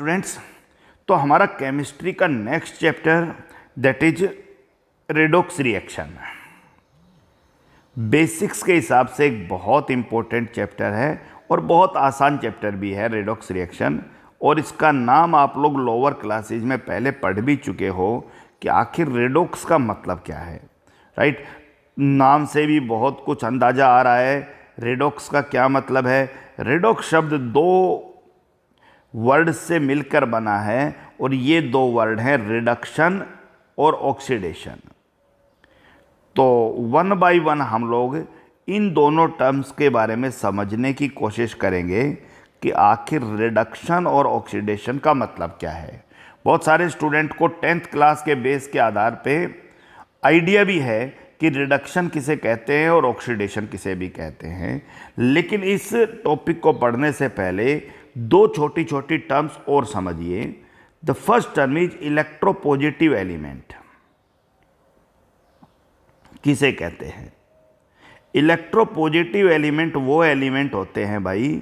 Students, तो हमारा chemistry का next chapter that is redox reaction basics के हिसाब से एक बहुत इम्पोर्टेंट चैप्टर है और बहुत आसान चैप्टर भी है रेडॉक्स रिएक्शन। और इसका नाम आप लोग लोअर क्लासेज में पहले पढ़ भी चुके हो कि आखिर रेडॉक्स का मतलब क्या है, राइट। नाम से भी बहुत कुछ अंदाज़ा आ रहा है रेडॉक्स का क्या मतलब है। रेडॉक्स शब्द दो वर्ड से मिलकर बना है और ये दो वर्ड हैं रिडक्शन और ऑक्सीडेशन। तो वन बाय वन हम लोग इन दोनों टर्म्स के बारे में समझने की कोशिश करेंगे कि आखिर रिडक्शन और ऑक्सीडेशन का मतलब क्या है। बहुत सारे स्टूडेंट को 10th क्लास के बेस के आधार पे आइडिया भी है कि रिडक्शन किसे कहते हैं और ऑक्सीडेशन किसे भी कहते हैं, लेकिन इस टॉपिक को पढ़ने से पहले दो छोटी छोटी टर्म्स और समझिए। The first term is electropositive element. किसे कहते हैं? इलेक्ट्रोपॉजिटिव एलिमेंट वो एलिमेंट होते हैं भाई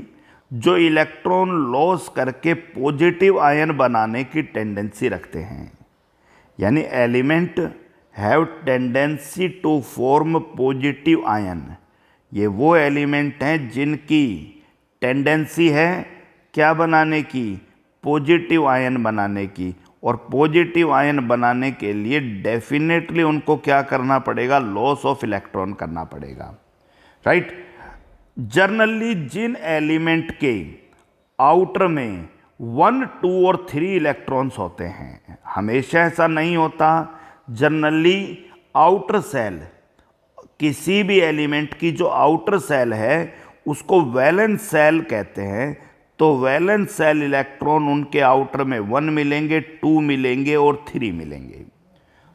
जो इलेक्ट्रॉन लॉस करके पॉजिटिव आयन बनाने की टेंडेंसी रखते हैं। यानी element have tendency to form positive ion. ये वो एलिमेंट हैं जिनकी टेंडेंसी है क्या बनाने की? पॉजिटिव आयन बनाने की। और पॉजिटिव आयन बनाने के लिए डेफिनेटली उनको क्या करना पड़ेगा? लॉस ऑफ इलेक्ट्रॉन करना पड़ेगा, राइट। जनरली जिन एलिमेंट के आउटर में 1, 2 और 3 इलेक्ट्रॉन्स होते हैं, हमेशा ऐसा नहीं होता। जनरली आउटर सेल किसी भी एलिमेंट की जो आउटर सेल है उसको वैलेंस सेल कहते हैं। तो वैलेंस सेल इलेक्ट्रॉन उनके आउटर में 1 मिलेंगे, 2 मिलेंगे और 3 मिलेंगे।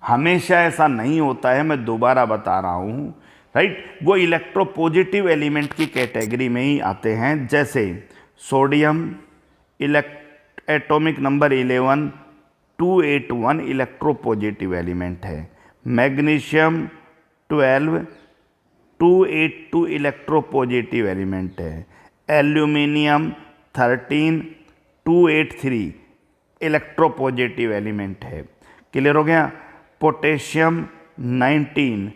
हमेशा ऐसा नहीं होता है, मैं दोबारा बता रहा हूँ, राइट। वो इलेक्ट्रोपॉजिटिव एलिमेंट की कैटेगरी में ही आते हैं। जैसे sodium atomic number 11 281 electropositive element है। मैग्नीशियम 12 282 इलेक्ट्रोपॉजिटिव एलिमेंट है। एल्यूमिनियम 13 283 इलेक्ट्रोपॉजिटिव एलिमेंट है। क्लियर हो गया? Potassium 19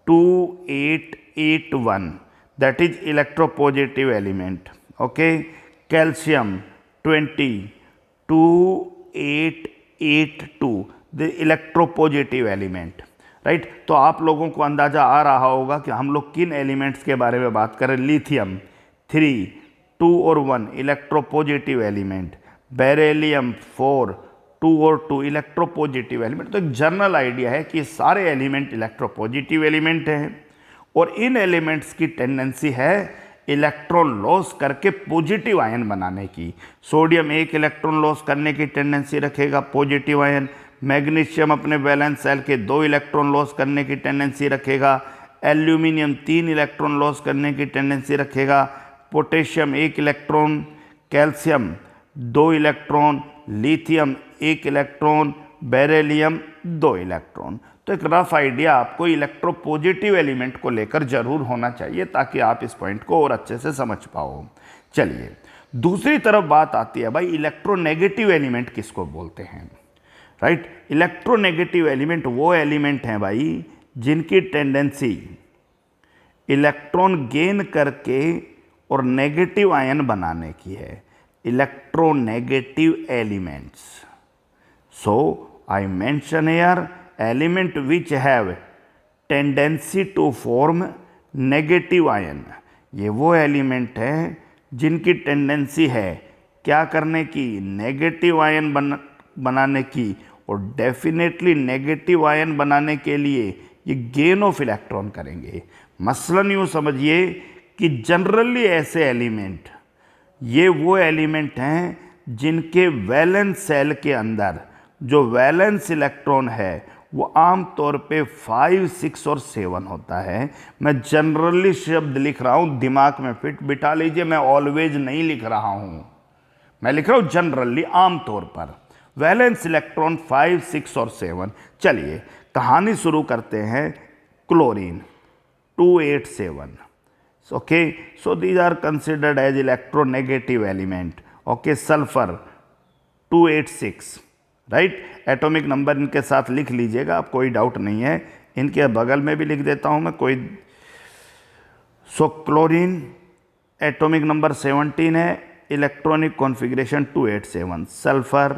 2881 that is electropositive element. Okay. Calcium 20 2882 the electropositive element, right. तो आप लोगों को अंदाज़ा आ रहा होगा कि हम लोग किन एलिमेंट्स के बारे में बात करें। लिथियम 3 2 और 1 इलेक्ट्रोपॉजिटिव एलिमेंट। बेरिलियम 4 2 और 2 इलेक्ट्रोपॉजिटिव एलिमेंट। तो एक जनरल आइडिया है कि सारे एलिमेंट इलेक्ट्रोपॉजिटिव एलिमेंट हैं और इन एलिमेंट्स की टेंडेंसी है इलेक्ट्रॉन लॉस करके पॉजिटिव आयन बनाने की। सोडियम 1 इलेक्ट्रॉन लॉस करने की टेंडेंसी रखेगा, पॉजिटिव आयन। मैग्नीशियम अपने वैलेंस सेल के 2 इलेक्ट्रॉन लॉस करने की टेंडेंसी रखेगा। एल्यूमिनियम 3 इलेक्ट्रॉन लॉस करने की टेंडेंसी रखेगा। Potassium 1 electron. Calcium 2 electron. Lithium 1 electron. Beryllium 2 electron. तो एक रफ आइडिया आपको इलेक्ट्रोपॉजिटिव एलिमेंट को लेकर जरूर होना चाहिए ताकि आप इस पॉइंट को और अच्छे से समझ पाओ। चलिए, दूसरी तरफ बात आती है भाई इलेक्ट्रोनेगेटिव एलिमेंट किसको बोलते हैं, राइट। इलेक्ट्रोनेगेटिव एलिमेंट वो एलिमेंट हैं भाई जिनकी टेंडेंसी इलेक्ट्रॉन गेन करके और नेगेटिव आयन बनाने की है। Electronegative elements. So I mention here element which have tendency to form negative ion. ये वो एलिमेंट हैं जिनकी टेंडेंसी है क्या करने की? नेगेटिव आयन बनाने की। और डेफिनेटली नेगेटिव आयन बनाने के लिए ये गेन ऑफ इलेक्ट्रॉन करेंगे। मसलन यूँ समझिए कि जनरली ऐसे एलिमेंट ये वो एलिमेंट हैं जिनके वैलेंस सेल के अंदर जो वैलेंस इलेक्ट्रॉन है वो आम तौर पे 5, 6 और 7 होता है। मैं जनरली शब्द लिख रहा हूँ, दिमाग में फिट बिठा लीजिए। मैं ऑलवेज नहीं लिख रहा हूँ, मैं लिख रहा हूँ जनरली, आम तौर पर वैलेंस इलेक्ट्रॉन 5, 6 और 7। चलिए कहानी शुरू करते हैं। Chlorine 287। Okay, so these are considered as electronegative element. Okay, sulphur 286, right. Atomic number इनके साथ लिख लीजिएगा, आप कोई डाउट नहीं है। इनके बगल में भी लिख देता हूँ मैं कोई। सो क्लोरीन एटॉमिक नंबर 17 है, electronic configuration 287, sulphur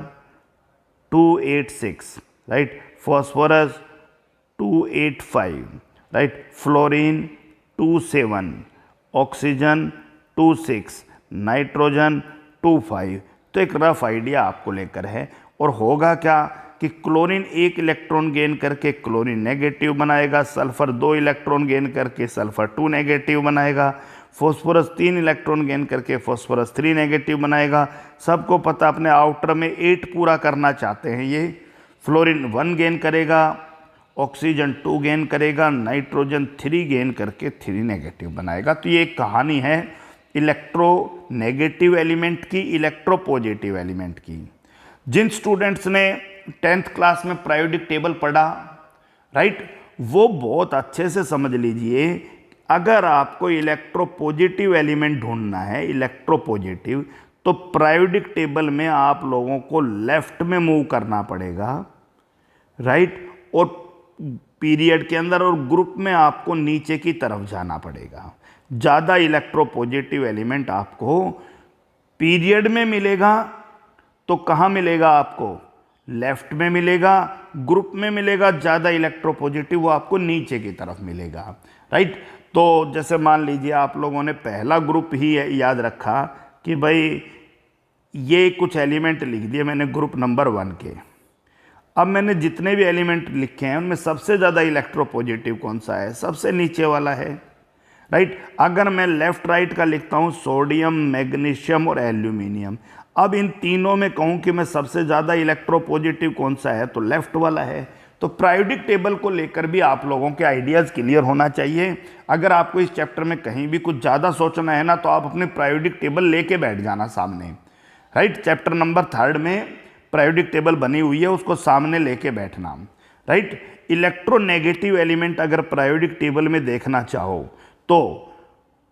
286, right. Phosphorus 285, right. Fluorine 27, oxygen 26, nitrogen 25। तो एक रफ आइडिया आपको लेकर है। और होगा क्या कि क्लोरीन 1 इलेक्ट्रॉन गेन करके क्लोरीन नेगेटिव बनाएगा, सल्फर 2 इलेक्ट्रॉन गेन करके सल्फर 2 नेगेटिव बनाएगा, फॉस्फोरस 3 इलेक्ट्रॉन गेन करके फॉस्फोरस 3 नेगेटिव बनाएगा। सबको पता अपने आउटर में 8 पूरा करना चाहते हैं ये। फ्लोरीन 1 गेन करेगा, ऑक्सीजन 2 गेन करेगा, नाइट्रोजन 3 गेन करके 3 नेगेटिव बनाएगा। तो ये एक कहानी है इलेक्ट्रो नेगेटिव एलिमेंट की, इलेक्ट्रो पॉजिटिव एलिमेंट की। जिन स्टूडेंट्स ने 10th क्लास में पीरियोडिक टेबल पढ़ा, राइट, वो बहुत अच्छे से समझ लीजिए। अगर आपको इलेक्ट्रो पॉजिटिव एलिमेंट ढूंढना है, इलेक्ट्रो पॉजिटिव, तो पीरियोडिक टेबल में आप लोगों को लेफ्ट में मूव करना पड़ेगा, राइट, और पीरियड के अंदर और ग्रुप में आपको नीचे की तरफ जाना पड़ेगा। ज़्यादा इलेक्ट्रो पॉजिटिव एलिमेंट आपको पीरियड में मिलेगा। तो कहाँ मिलेगा आपको? लेफ्ट में मिलेगा, ग्रुप में मिलेगा। ज़्यादा इलेक्ट्रो पॉजिटिव वो आपको नीचे की तरफ मिलेगा, राइट। तो जैसे मान लीजिए आप लोगों ने पहला ग्रुप ही याद रखा कि भाई ये कुछ एलिमेंट लिख दिए मैंने ग्रुप नंबर 1 के। अब मैंने जितने भी एलिमेंट लिखे हैं उनमें सबसे ज़्यादा इलेक्ट्रो पॉजिटिव कौन सा है? सबसे नीचे वाला है, राइट। अगर मैं लेफ्ट राइट का लिखता हूँ सोडियम, मैग्नीशियम और एल्यूमिनियम, अब इन तीनों में कहूँ कि मैं सबसे ज़्यादा इलेक्ट्रो पॉजिटिव कौन सा है, तो लेफ्ट वाला है। तो पीरियोडिक टेबल को लेकर भी आप लोगों के आइडियाज़ क्लियर होना चाहिए। अगर आपको इस चैप्टर में कहीं भी कुछ ज़्यादा सोचना है ना, तो आप अपने पीरियोडिक टेबल लेके बैठ जाना सामने, राइट। चैप्टर नंबर 3 में पीरियोडिक टेबल बनी हुई है, उसको सामने लेके बैठना, राइट। इलेक्ट्रोनेगेटिव एलिमेंट अगर पीरियोडिक टेबल में देखना चाहो तो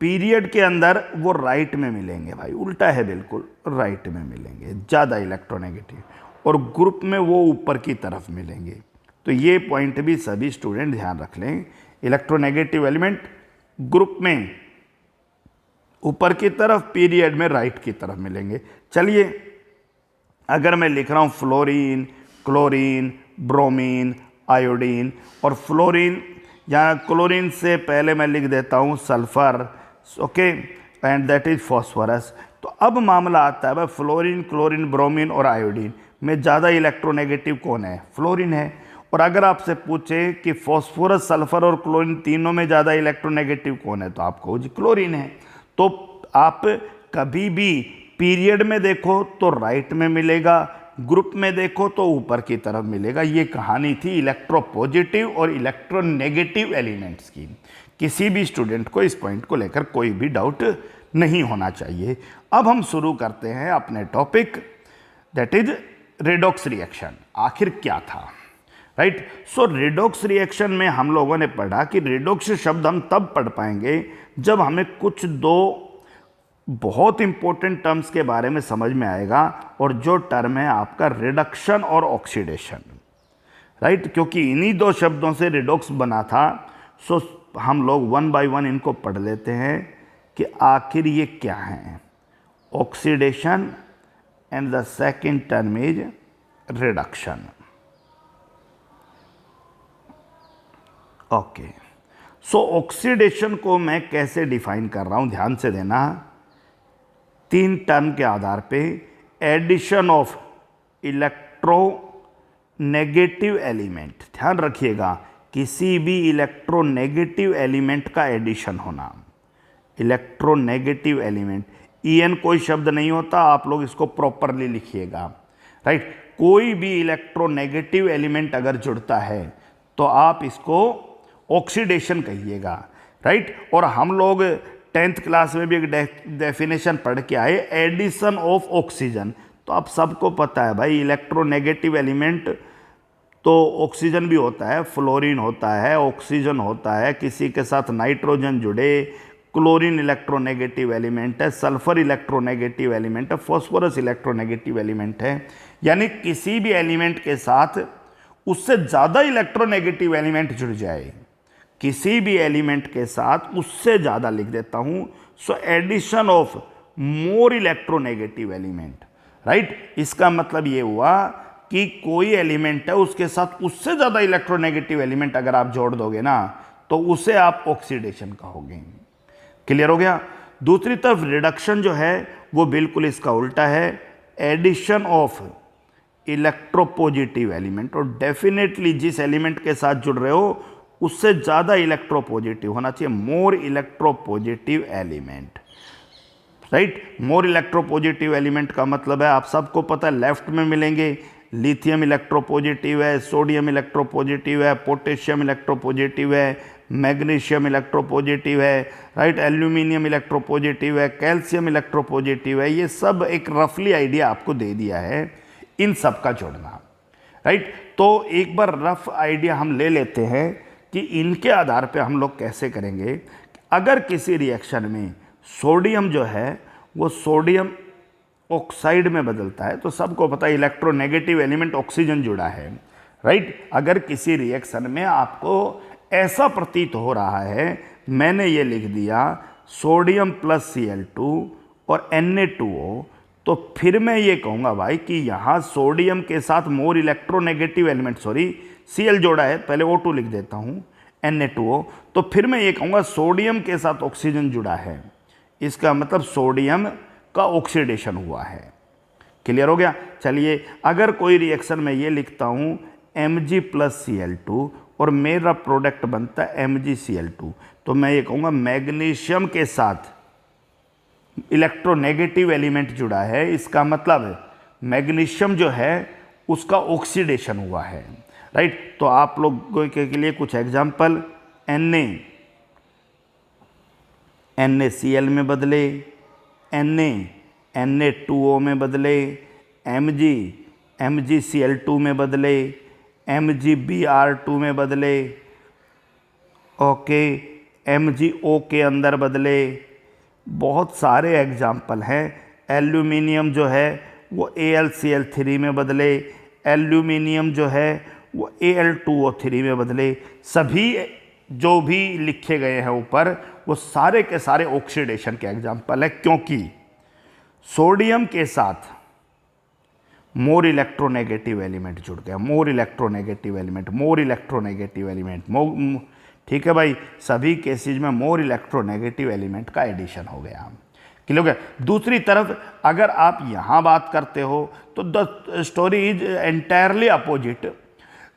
पीरियड के अंदर वो राइट में मिलेंगे भाई, उल्टा है बिल्कुल, राइट में मिलेंगे ज़्यादा इलेक्ट्रोनेगेटिव, और ग्रुप में वो ऊपर की तरफ मिलेंगे। तो ये पॉइंट भी सभी स्टूडेंट ध्यान रख लें। इलेक्ट्रोनेगेटिव एलिमेंट ग्रुप में ऊपर की तरफ, पीरियड में राइट की तरफ मिलेंगे। चलिए, अगर मैं लिख रहा हूँ फ्लोरीन, क्लोरीन, ब्रोमीन, आयोडीन, और फ्लोरीन या क्लोरीन से पहले मैं लिख देता हूँ sulphur, okay, and that is phosphorus. तो अब मामला आता है भाई फ्लोरीन, क्लोरीन, ब्रोमीन और आयोडीन में ज़्यादा इलेक्ट्रोनेगेटिव कौन है? फ्लोरीन है। और अगर आपसे पूछे कि फॉस्फोरस, सल्फर और क्लोरीन तीनों में ज़्यादा इलेक्ट्रोनेगेटिव कौन है, तो आपको जी क्लोरीन है। तो आप कभी भी पीरियड में देखो तो राइट में मिलेगा, ग्रुप में देखो तो ऊपर की तरफ मिलेगा। ये कहानी थी इलेक्ट्रो पॉजिटिव और इलेक्ट्रो नेगेटिव एलिमेंट्स की। किसी भी स्टूडेंट को इस पॉइंट को लेकर कोई भी डाउट नहीं होना चाहिए। अब हम शुरू करते हैं अपने topic, that is redox reaction. आखिर क्या था, राइट। सो रेडॉक्स रिएक्शन में हम लोगों ने पढ़ा कि रेडॉक्स शब्द हम तब पढ़ पाएंगे जब हमें कुछ दो बहुत इंपॉर्टेंट टर्म्स के बारे में समझ में आएगा, और जो टर्म है आपका रिडक्शन और ऑक्सीडेशन, राइट। क्योंकि इन्हीं दो शब्दों से रेडॉक्स बना था। सो हम लोग 1 बाय 1 इनको पढ़ लेते हैं कि आखिर ये क्या है। Oxidation and the second term is reduction. Okay, so oxidation को मैं कैसे डिफाइन कर रहा हूं, ध्यान से देना। 3 टर्म के आधार पे एडिशन ऑफ इलेक्ट्रोनेगेटिव एलिमेंट, ध्यान रखिएगा, किसी भी इलेक्ट्रोनेगेटिव एलिमेंट का एडिशन होना। इलेक्ट्रोनेगेटिव एलिमेंट, EN कोई शब्द नहीं होता, आप लोग इसको प्रॉपरली लिखिएगा, राइट। कोई भी इलेक्ट्रोनेगेटिव एलिमेंट अगर जुड़ता है तो आप इसको ऑक्सीडेशन कहिएगा, राइट। और हम लोग 10th क्लास में भी एक डेफिनेशन पढ़ के आए, एडिशन ऑफ ऑक्सीजन। तो आप सबको पता है भाई इलेक्ट्रोनेगेटिव एलिमेंट तो ऑक्सीजन भी होता है, फ्लोरीन होता है, ऑक्सीजन होता है, किसी के साथ नाइट्रोजन जुड़े, क्लोरीन इलेक्ट्रोनेगेटिव एलिमेंट है, सल्फर इलेक्ट्रोनेगेटिव एलिमेंट है, फॉस्फोरस इलेक्ट्रोनेगेटिव एलिमेंट है। यानी किसी भी एलिमेंट के साथ उससे ज़्यादा इलेक्ट्रोनेगेटिव एलिमेंट जुड़ जाए, किसी भी एलिमेंट के साथ उससे ज़्यादा लिख देता हूँ, so addition of more electronegative element, right. इसका मतलब ये हुआ कि कोई एलिमेंट है उसके साथ उससे ज़्यादा इलेक्ट्रोनेगेटिव एलिमेंट अगर आप जोड़ दोगे ना तो उसे आप ऑक्सीडेशन कहोगे। क्लियर हो गया। दूसरी तरफ रिडक्शन जो है वो बिल्कुल इसका उल्टा है, एडिशन ऑफ इलेक्ट्रोपॉजिटिव एलिमेंट। और डेफिनेटली जिस एलिमेंट के साथ जुड़ रहे हो उससे ज़्यादा इलेक्ट्रोपॉजिटिव होना चाहिए, मोर इलेक्ट्रोपॉजिटिव एलिमेंट, राइट। मोर इलेक्ट्रोपॉजिटिव एलिमेंट का मतलब है आप सबको पता है लेफ्ट में मिलेंगे, लिथियम इलेक्ट्रोपॉजिटिव है, सोडियम इलेक्ट्रोपॉजिटिव है, पोटेशियम इलेक्ट्रोपॉजिटिव है, मैग्नीशियम इलेक्ट्रोपॉजिटिव है, राइट, एल्यूमिनियम इलेक्ट्रोपॉजिटिव है, कैल्शियम इलेक्ट्रोपॉजिटिव है। ये सब एक रफली आइडिया आपको दे दिया है इन सब का जोड़ना, राइट। तो एक बार रफ आइडिया हम ले लेते हैं कि इनके आधार पे हम लोग कैसे करेंगे। अगर किसी रिएक्शन में सोडियम जो है वो सोडियम ऑक्साइड में बदलता है, तो सबको पता है इलेक्ट्रोनेगेटिव एलिमेंट ऑक्सीजन जुड़ा है, राइट। अगर किसी रिएक्शन में आपको ऐसा प्रतीत हो रहा है, मैंने ये लिख दिया सोडियम प्लस Cl2 और Na2O, तो फिर मैं ये कहूँगा भाई कि यहाँ सोडियम के साथ मोर इलेक्ट्रोनेगेटिव एलिमेंट, सॉरी Cl जोड़ा है, पहले O2 लिख देता हूँ, Na2O, तो फिर मैं ये कहूँगा सोडियम के साथ ऑक्सीजन जुड़ा है, इसका मतलब सोडियम का ऑक्सीडेशन हुआ है। क्लियर हो गया। चलिए अगर कोई रिएक्शन में ये लिखता हूँ Mg प्लस Cl2 और मेरा प्रोडक्ट बनता है MgCl2, तो मैं ये कहूँगा मैग्नीशियम के साथ इलेक्ट्रोनेगेटिव एलिमेंट जुड़ा है, इसका मतलब मैग्नीशियम जो है उसका ऑक्सीडेशन हुआ है, राइट। तो आप लोगों के लिए कुछ एग्जांपल, NaCl में बदले, Na2O में बदले, MgCl2 में बदले, MgBr2 में बदले, ओके, MgO के अंदर बदले। बहुत सारे एग्जाम्पल हैं। एल्यूमिनियम जो है वो AlCl3 में बदले, एल्यूमिनियम जो है वो Al2O3 में बदले। सभी जो भी लिखे गए हैं ऊपर वो सारे के सारे ऑक्सीडेशन के एग्जाम्पल है, क्योंकि सोडियम के साथ मोर इलेक्ट्रोनेगेटिव एलिमेंट जुड़ गया, मोर इलेक्ट्रोनेगेटिव एलिमेंट, ठीक है भाई, सभी केसेज में मोर इलेक्ट्रोनेगेटिव एलिमेंट का एडिशन हो गया। क्लियर हो गया। दूसरी तरफ अगर आप यहाँ बात करते हो तो the story is entirely opposite,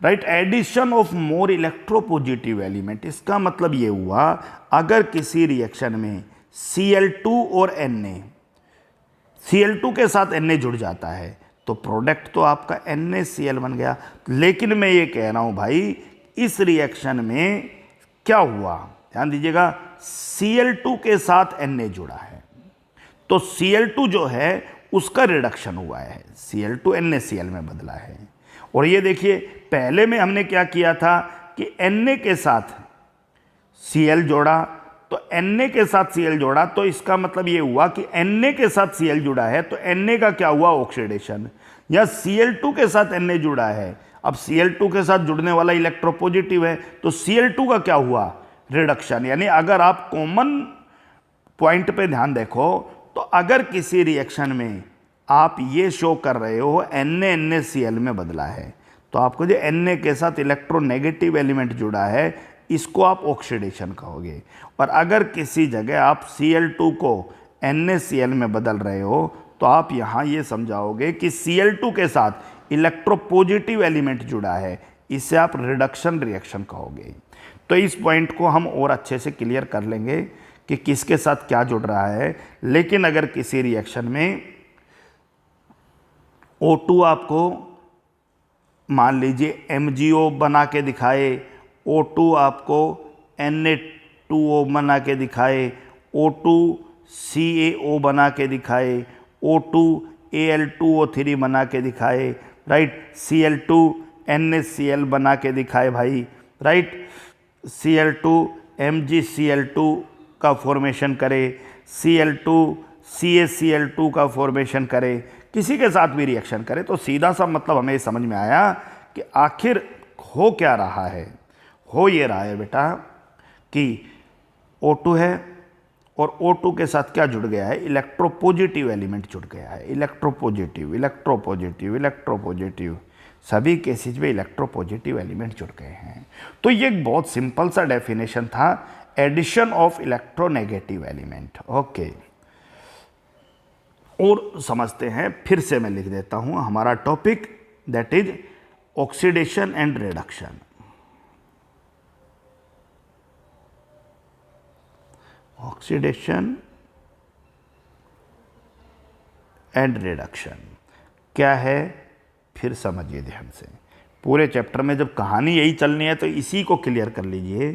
right, addition of more electropositive element. इसका मतलब ये हुआ अगर किसी रिएक्शन में Cl2 और Na, Cl2 के साथ Na जुड़ जाता है तो प्रोडक्ट तो आपका NaCl बन गया। लेकिन मैं ये कह रहा हूँ भाई इस रिएक्शन में क्या हुआ, ध्यान दीजिएगा, Cl2 के साथ Na जुड़ा है, तो Cl2 जो है उसका रिडक्शन हुआ है, Cl2 NaCl में बदला है। और ये देखिए पहले में हमने क्या किया था कि Na के साथ Cl जोड़ा, तो Na के साथ Cl जोड़ा, तो इसका मतलब ये हुआ कि Na के साथ Cl जुड़ा है तो Na का क्या हुआ, ऑक्सीडेशन। या Cl2 के साथ Na जुड़ा है, अब Cl2 के साथ जुड़ने वाला इलेक्ट्रोपॉजिटिव है तो Cl2 का क्या हुआ, रिडक्शन। यानी अगर आप कॉमन पॉइंट पे ध्यान देखो तो अगर किसी रिएक्शन में आप ये शो कर रहे हो NaCl में बदला है तो आपको जो Na के साथ इलेक्ट्रोनेगेटिव एलिमेंट जुड़ा है इसको आप ऑक्सीडेशन कहोगे। और अगर किसी जगह आप Cl2 को NaCl में बदल रहे हो तो आप यहाँ ये समझाओगे कि Cl2 के साथ इलेक्ट्रोपॉजिटिव एलिमेंट जुड़ा है, इससे आप रिडक्शन रिएक्शन कहोगे। तो इस पॉइंट को हम और अच्छे से क्लियर कर लेंगे कि किसके साथ क्या जुड़ रहा है। लेकिन अगर किसी रिएक्शन में O2 आपको मान लीजिए MgO बना के दिखाए, O2 आपको Na2O बना के दिखाए, O2 CaO बना के दिखाए, O2 Al2O3 बना के दिखाए, राइट, Cl2 NaCl बना के दिखाए भाई, राइट, Cl2 MgCl2 का फॉर्मेशन करे, Cl2 CaCl2 का फॉर्मेशन करे, किसी के साथ भी रिएक्शन करे, तो सीधा सा मतलब हमें समझ में आया कि आखिर हो क्या रहा है। हो ये रहा है बेटा कि O2 है और O2 के साथ क्या जुड़ गया है, इलेक्ट्रोपॉजिटिव एलिमेंट जुड़ गया है। इलेक्ट्रोपॉजिटिव इलेक्ट्रोपॉजिटिव इलेक्ट्रोपॉजिटिव, सभी केसेज में इलेक्ट्रोपॉजिटिव एलिमेंट जुड़ गए हैं। तो ये एक बहुत सिंपल सा डेफिनेशन था, addition of electronegative element. Okay, और समझते हैं, फिर से मैं लिख देता हूं हमारा topic, that is oxidation and reduction. Oxidation and reduction क्या है, फिर समझिए ध्यान से। पूरे चैप्टर में जब कहानी यही चलनी है तो इसी को क्लियर कर लीजिए।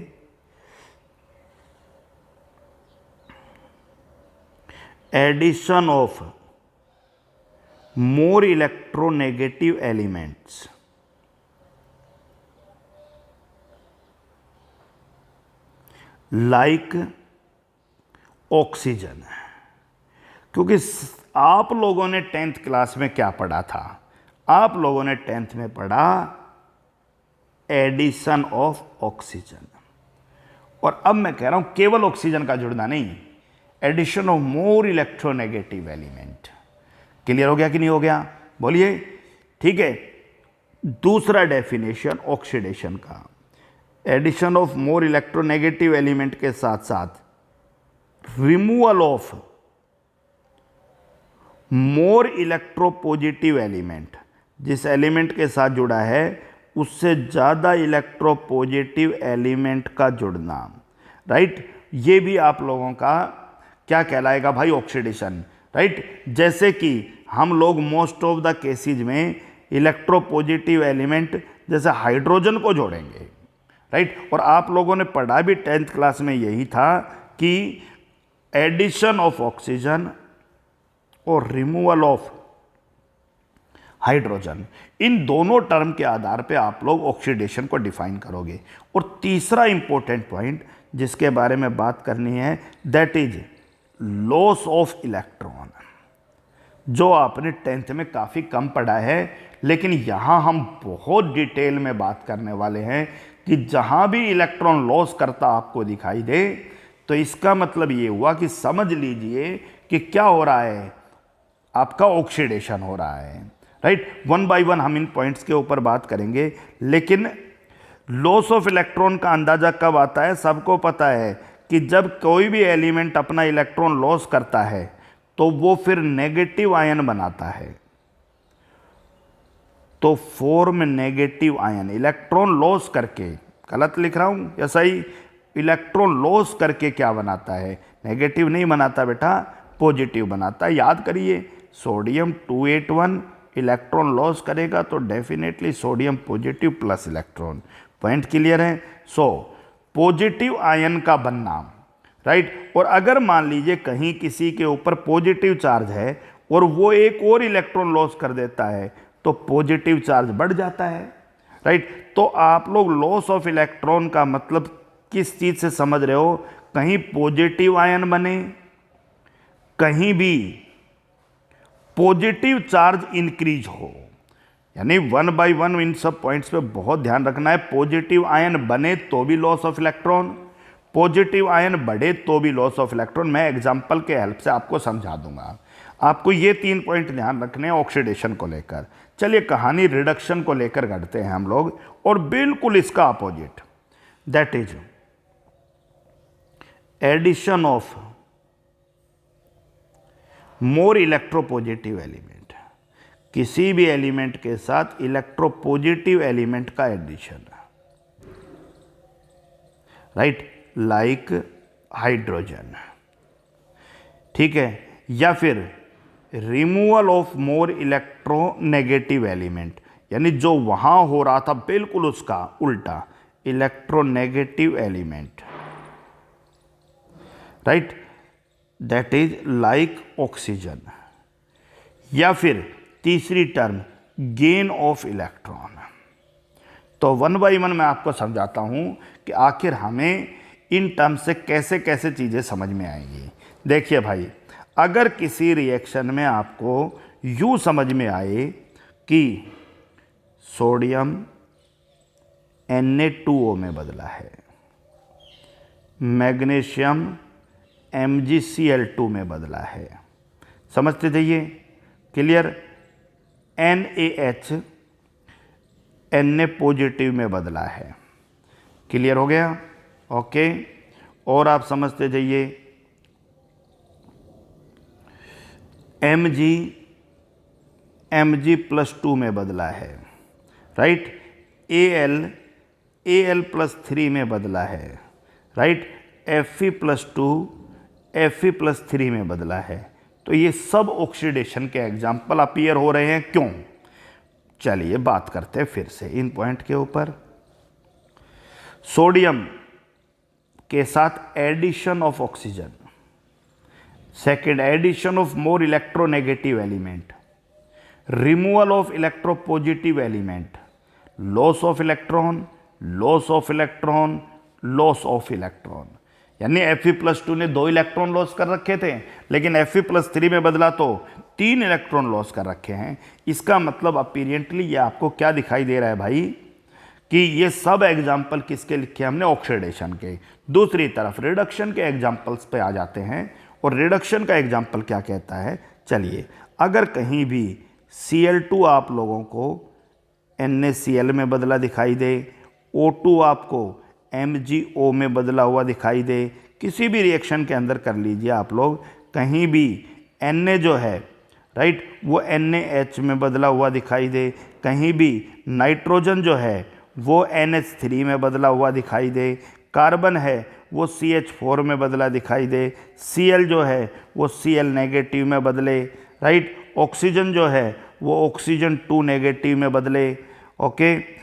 Addition of more electronegative elements like oxygen, क्योंकि आप लोगों ने 10th क्लास में क्या पढ़ा था, आप लोगों ने 10th में पढ़ा एडिशन ऑफ ऑक्सीजन, और अब मैं कह रहा हूं केवल ऑक्सीजन का जुड़ना नहीं, addition of more electronegative element. Clear हो गया कि नहीं हो गया, बोलिए। ठीक है, दूसरा डेफिनेशन ऑक्सीडेशन का, addition of more electronegative element के साथ साथ removal of more electropositive element, जिस एलिमेंट के साथ जुड़ा है उससे ज़्यादा इलेक्ट्रोपॉजिटिव एलिमेंट का जुड़ना, राइट। ये भी आप लोगों का क्या कहलाएगा भाई, ऑक्सीडेशन, राइट। जैसे कि हम लोग मोस्ट ऑफ द केसेज में इलेक्ट्रोपॉजिटिव एलिमेंट जैसे हाइड्रोजन को जोड़ेंगे, राइट। और आप लोगों ने पढ़ा भी 10th क्लास में यही था कि एडिशन ऑफ ऑक्सीजन और रिमूवल ऑफ हाइड्रोजन, इन दोनों टर्म के आधार पे आप लोग ऑक्सीडेशन को डिफाइन करोगे। और तीसरा इंपॉर्टेंट पॉइंट जिसके बारे में बात करनी है, that is loss of electron, जो आपने 10th में काफ़ी कम पढ़ा है, लेकिन यहाँ हम बहुत डिटेल में बात करने वाले हैं कि जहाँ भी इलेक्ट्रॉन लॉस करता आपको दिखाई दे तो इसका मतलब ये हुआ कि समझ लीजिए कि क्या हो रहा है, आपका ऑक्सीडेशन हो रहा है, राइट। वन बाय वन हम इन पॉइंट्स के ऊपर बात करेंगे, लेकिन लॉस ऑफ इलेक्ट्रॉन का अंदाजा कब आता है, सबको पता है कि जब कोई भी एलिमेंट अपना इलेक्ट्रॉन लॉस करता है तो वो फिर नेगेटिव आयन बनाता है, तो form negative ion, electron loss करके, गलत लिख रहा हूं या सही, इलेक्ट्रॉन लॉस करके क्या बनाता है, नेगेटिव नहीं बनाता बेटा, पॉजिटिव बनाता है। याद करिए, सोडियम 281 इलेक्ट्रॉन लॉस करेगा तो definitely sodium positive plus electron. Point clear है। सो पॉजिटिव आयन का बनना, राइट। और अगर मान लीजिए कहीं किसी के ऊपर पॉजिटिव चार्ज है और वो एक और इलेक्ट्रॉन लॉस कर देता है तो पॉजिटिव चार्ज बढ़ जाता है, राइट। तो आप लोग लॉस ऑफ इलेक्ट्रॉन का मतलब किस चीज़ से समझ रहे हो, कहीं पॉजिटिव आयन बने, कहीं भी पॉजिटिव चार्ज इंक्रीज हो, यानी 1 बाय 1 इन सब पॉइंट्स पे बहुत ध्यान रखना है। पॉजिटिव आयन बने तो भी loss of electron, positive ion बढ़े तो भी लॉस ऑफ इलेक्ट्रॉन। मैं एग्जांपल के हेल्प से आपको समझा दूंगा। आपको ये 3 पॉइंट ध्यान रखने हैं ऑक्सीडेशन को लेकर। चलिए कहानी रिडक्शन को लेकर घटते हैं हम लोग, और बिल्कुल इसका opposite, that is addition of more electropositive element, किसी भी एलिमेंट के साथ इलेक्ट्रोपॉजिटिव एलिमेंट का एडिशन, राइट, लाइक हाइड्रोजन, ठीक है, या फिर removal of more electronegative element, यानी जो वहां हो रहा था बिल्कुल उसका उल्टा, electronegative element, right, that is like oxygen. या फिर तीसरी टर्म गेन ऑफ इलेक्ट्रॉन। तो 1 बाय 1 मैं आपको समझाता हूं कि आखिर हमें इन टर्म्स से कैसे कैसे चीज़ें समझ में आएंगी। देखिए भाई, अगर किसी रिएक्शन में आपको यूँ समझ में आए कि सोडियम Na2O में बदला है, मैग्नीशियम MgCl2 में बदला है, समझते जाइए, क्लियर, NaH Na पॉजिटिव में बदला है, क्लियर हो गया, ओके। और आप समझते जाइए, Mg+2 में बदला है, राइट, Al+3 में बदला है, राइट, Fe+2 Fe+3 में बदला है। तो ये सब ऑक्सीडेशन के एग्जाम्पल अपीयर हो रहे हैं, क्यों? चलिए बात करते हैं फिर से इन पॉइंट के ऊपर। सोडियम के साथ addition of oxygen, second addition of more electronegative element, removal of electropositive element, loss of electron, loss of electron, loss of electron. यानी Fe+2 ने 2 इलेक्ट्रॉन लॉस कर रखे थे, लेकिन Fe+3 में बदला तो 3 इलेक्ट्रॉन लॉस कर रखे हैं। इसका मतलब अपीरियंटली ये आपको क्या दिखाई दे रहा है भाई, कि ये सब एग्जाम्पल किसके लिखे हमने, ऑक्सीडेशन के। दूसरी तरफ रिडक्शन के एग्जाम्पल्स पे आ जाते हैं, और रिडक्शन का एग्जाम्पल क्या कहता है, चलिए, अगर कहीं भी Cl2 आप लोगों को NaCl में बदला दिखाई दे, O2 आपको MgO में बदला हुआ दिखाई दे, किसी भी रिएक्शन के अंदर कर लीजिए आप लोग, कहीं भी Na जो है, राइट, वो NaH में बदला हुआ दिखाई दे, कहीं भी नाइट्रोजन जो है वो NH3 में बदला हुआ दिखाई दे, कार्बन है वो CH4 में बदला दिखाई दे, Cl जो है वो Cl नेगेटिव में बदले, राइट, ऑक्सीजन जो है वो ऑक्सीजन 2 नेगेटिव में बदले, ओके।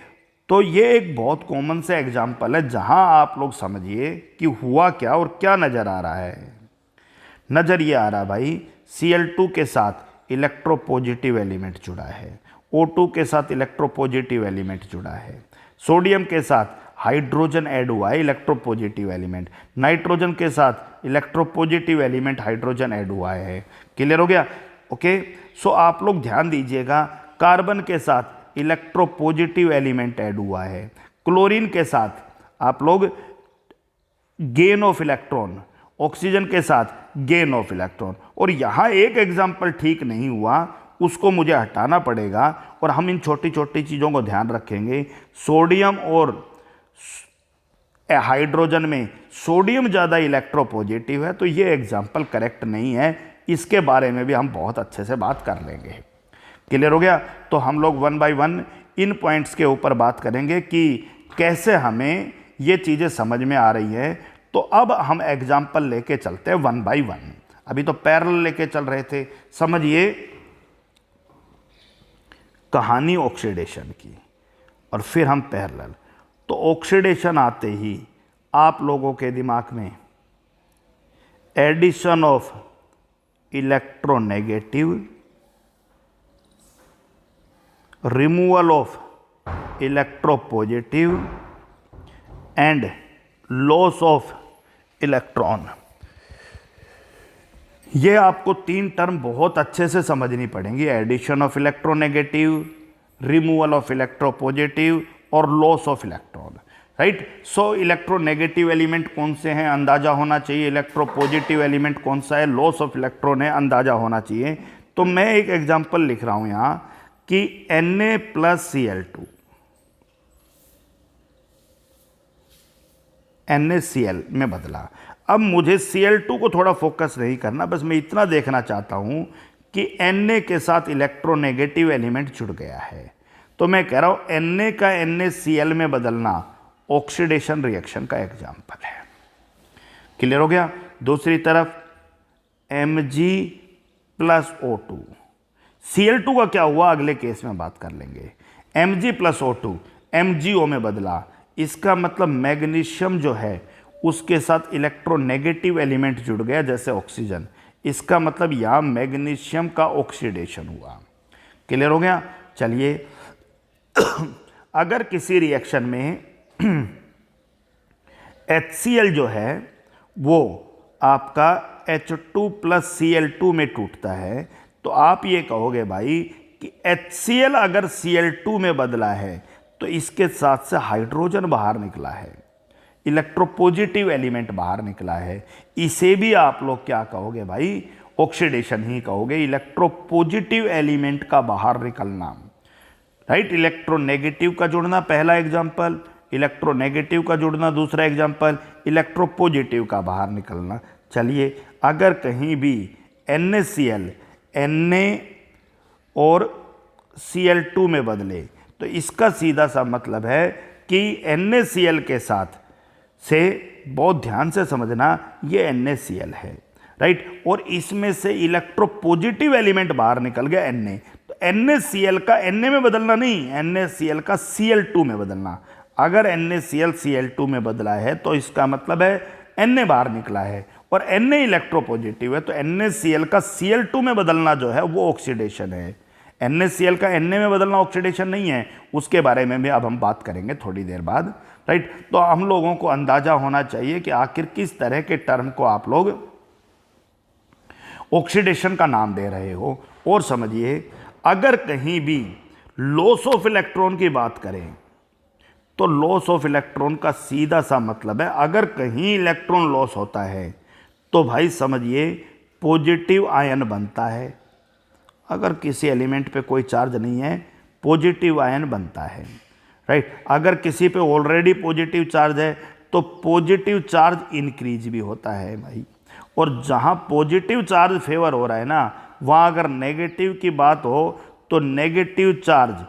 तो ये एक बहुत कॉमन से एग्जाम्पल है जहां आप लोग समझिए कि हुआ क्या और क्या नज़र आ रहा है। नज़र ये आ रहा भाई, Cl2 के साथ इलेक्ट्रोपॉजिटिव एलिमेंट जुड़ा है, O2 के साथ इलेक्ट्रोपॉजिटिव एलिमेंट जुड़ा है, सोडियम के साथ हाइड्रोजन ऐड हुआ है, इलेक्ट्रोपॉजिटिव एलिमेंट, नाइट्रोजन के साथ इलेक्ट्रोपॉजिटिव एलिमेंट हाइड्रोजन ऐड हुआ है, क्लियर हो गया, ओके। सो आप लोग ध्यान दीजिएगा, कार्बन के साथ इलेक्ट्रोपॉजिटिव एलिमेंट ऐड हुआ है, क्लोरीन के साथ आप लोग गेन ऑफ इलेक्ट्रॉन, ऑक्सीजन के साथ गेन ऑफ इलेक्ट्रॉन। और यहाँ एक एग्जाम्पल ठीक नहीं हुआ, उसको मुझे हटाना पड़ेगा, और हम इन छोटी छोटी चीज़ों को ध्यान रखेंगे। सोडियम और हाइड्रोजन में सोडियम ज़्यादा इलेक्ट्रोपॉजिटिव है, तो ये एग्जाम्पल करेक्ट नहीं है, इसके बारे में भी हम बहुत अच्छे से बात कर लेंगे, क्लियर हो गया। तो हम लोग 1 बाय 1 इन पॉइंट्स के ऊपर बात करेंगे कि कैसे हमें ये चीज़ें समझ में आ रही है। तो अब हम एग्जाम्पल लेके चलते हैं 1 बाय 1, अभी तो पैरेलल लेके चल रहे थे। समझिए कहानी ऑक्सीडेशन की, और फिर हम पैरेलल। तो ऑक्सीडेशन आते ही आप लोगों के दिमाग में addition of electronegative, removal of electropositive and loss of electron, ये आपको 3 टर्म बहुत अच्छे से समझनी पड़ेंगी, addition of electronegative, removal of electropositive और loss of electron, right. So electronegative element कौन से हैं अंदाज़ा होना चाहिए, इलेक्ट्रोपॉजिटिव एलिमेंट कौन सा है, लॉस ऑफ इलेक्ट्रॉन है अंदाज़ा होना चाहिए। तो मैं एक एग्जांपल लिख रहा हूं यहाँ कि Na+Cl2, NaCl में बदला। अब मुझे Cl2 को थोड़ा फोकस नहीं करना, बस मैं इतना देखना चाहता हूं कि Na के साथ इलेक्ट्रोनेगेटिव एलिमेंट जुड़ गया है। तो मैं कह रहा हूं Na का NaCl में बदलना ऑक्सीडेशन रिएक्शन का एग्जाम्पल है, क्लियर हो गया। दूसरी तरफ Mg+O2, Cl2 का क्या हुआ अगले केस में बात कर लेंगे। Mg+O2 MgO में बदला, इसका मतलब मैग्नीशियम जो है उसके साथ इलेक्ट्रोनेगेटिव एलिमेंट जुड़ गया जैसे ऑक्सीजन, इसका मतलब यहाँ मैग्नीशियम का ऑक्सीडेशन हुआ, क्लियर हो गया। चलिए अगर किसी रिएक्शन में HCl जो है वो आपका H2 प्लस Cl2 में टूटता है। तो आप ये कहोगे भाई कि HCl अगर Cl2 में बदला है तो इसके साथ से हाइड्रोजन बाहर निकला है, इलेक्ट्रोपॉजिटिव एलिमेंट बाहर निकला है। इसे भी आप लोग क्या कहोगे भाई, ऑक्सीडेशन ही कहोगे, इलेक्ट्रोपॉजिटिव एलिमेंट का बाहर निकलना, राइट। इलेक्ट्रोनेगेटिव का जुड़ना पहला एग्जाम्पल, इलेक्ट्रोनेगेटिव का जुड़ना दूसरा एग्जाम्पल, इलेक्ट्रोपॉजिटिव का बाहर निकलना। चलिए, अगर कहीं भी NaCl Na और Cl2 में बदले तो इसका सीधा सा मतलब है कि NaCl के साथ से, बहुत ध्यान से समझना, ये NaCl है, राइट। और इसमें से इलेक्ट्रोपॉजिटिव एलिमेंट बाहर निकल गया Na। तो NaCl का Na में बदलना नहीं, NaCl का Cl2 में बदलना। अगर NaCl Cl2 में बदला है तो इसका मतलब है Na बाहर निकला है और Na इलेक्ट्रोपॉजिटिव है, तो NaCl का Cl2 में बदलना जो है वो ऑक्सीडेशन है। NaCl का Na में बदलना ऑक्सीडेशन नहीं है, उसके बारे में भी अब हम बात करेंगे थोड़ी देर बाद, राइट। तो हम लोगों को अंदाजा होना चाहिए कि आखिर किस तरह के टर्म को आप लोग ऑक्सीडेशन का नाम दे रहे हो। और समझिए, अगर कहीं भी लॉस ऑफ इलेक्ट्रॉन की बात करें तो लॉस ऑफ इलेक्ट्रॉन का सीधा सा मतलब है, अगर कहीं इलेक्ट्रॉन लॉस होता है तो भाई समझिए पॉजिटिव आयन बनता है। अगर किसी एलिमेंट पे कोई चार्ज नहीं है, पॉजिटिव आयन बनता है, राइट। अगर किसी पे ऑलरेडी पॉजिटिव चार्ज है तो पॉजिटिव चार्ज इंक्रीज भी होता है भाई। और जहाँ पॉजिटिव चार्ज फेवर हो रहा है ना, वहाँ अगर नेगेटिव की बात हो तो नेगेटिव चार्ज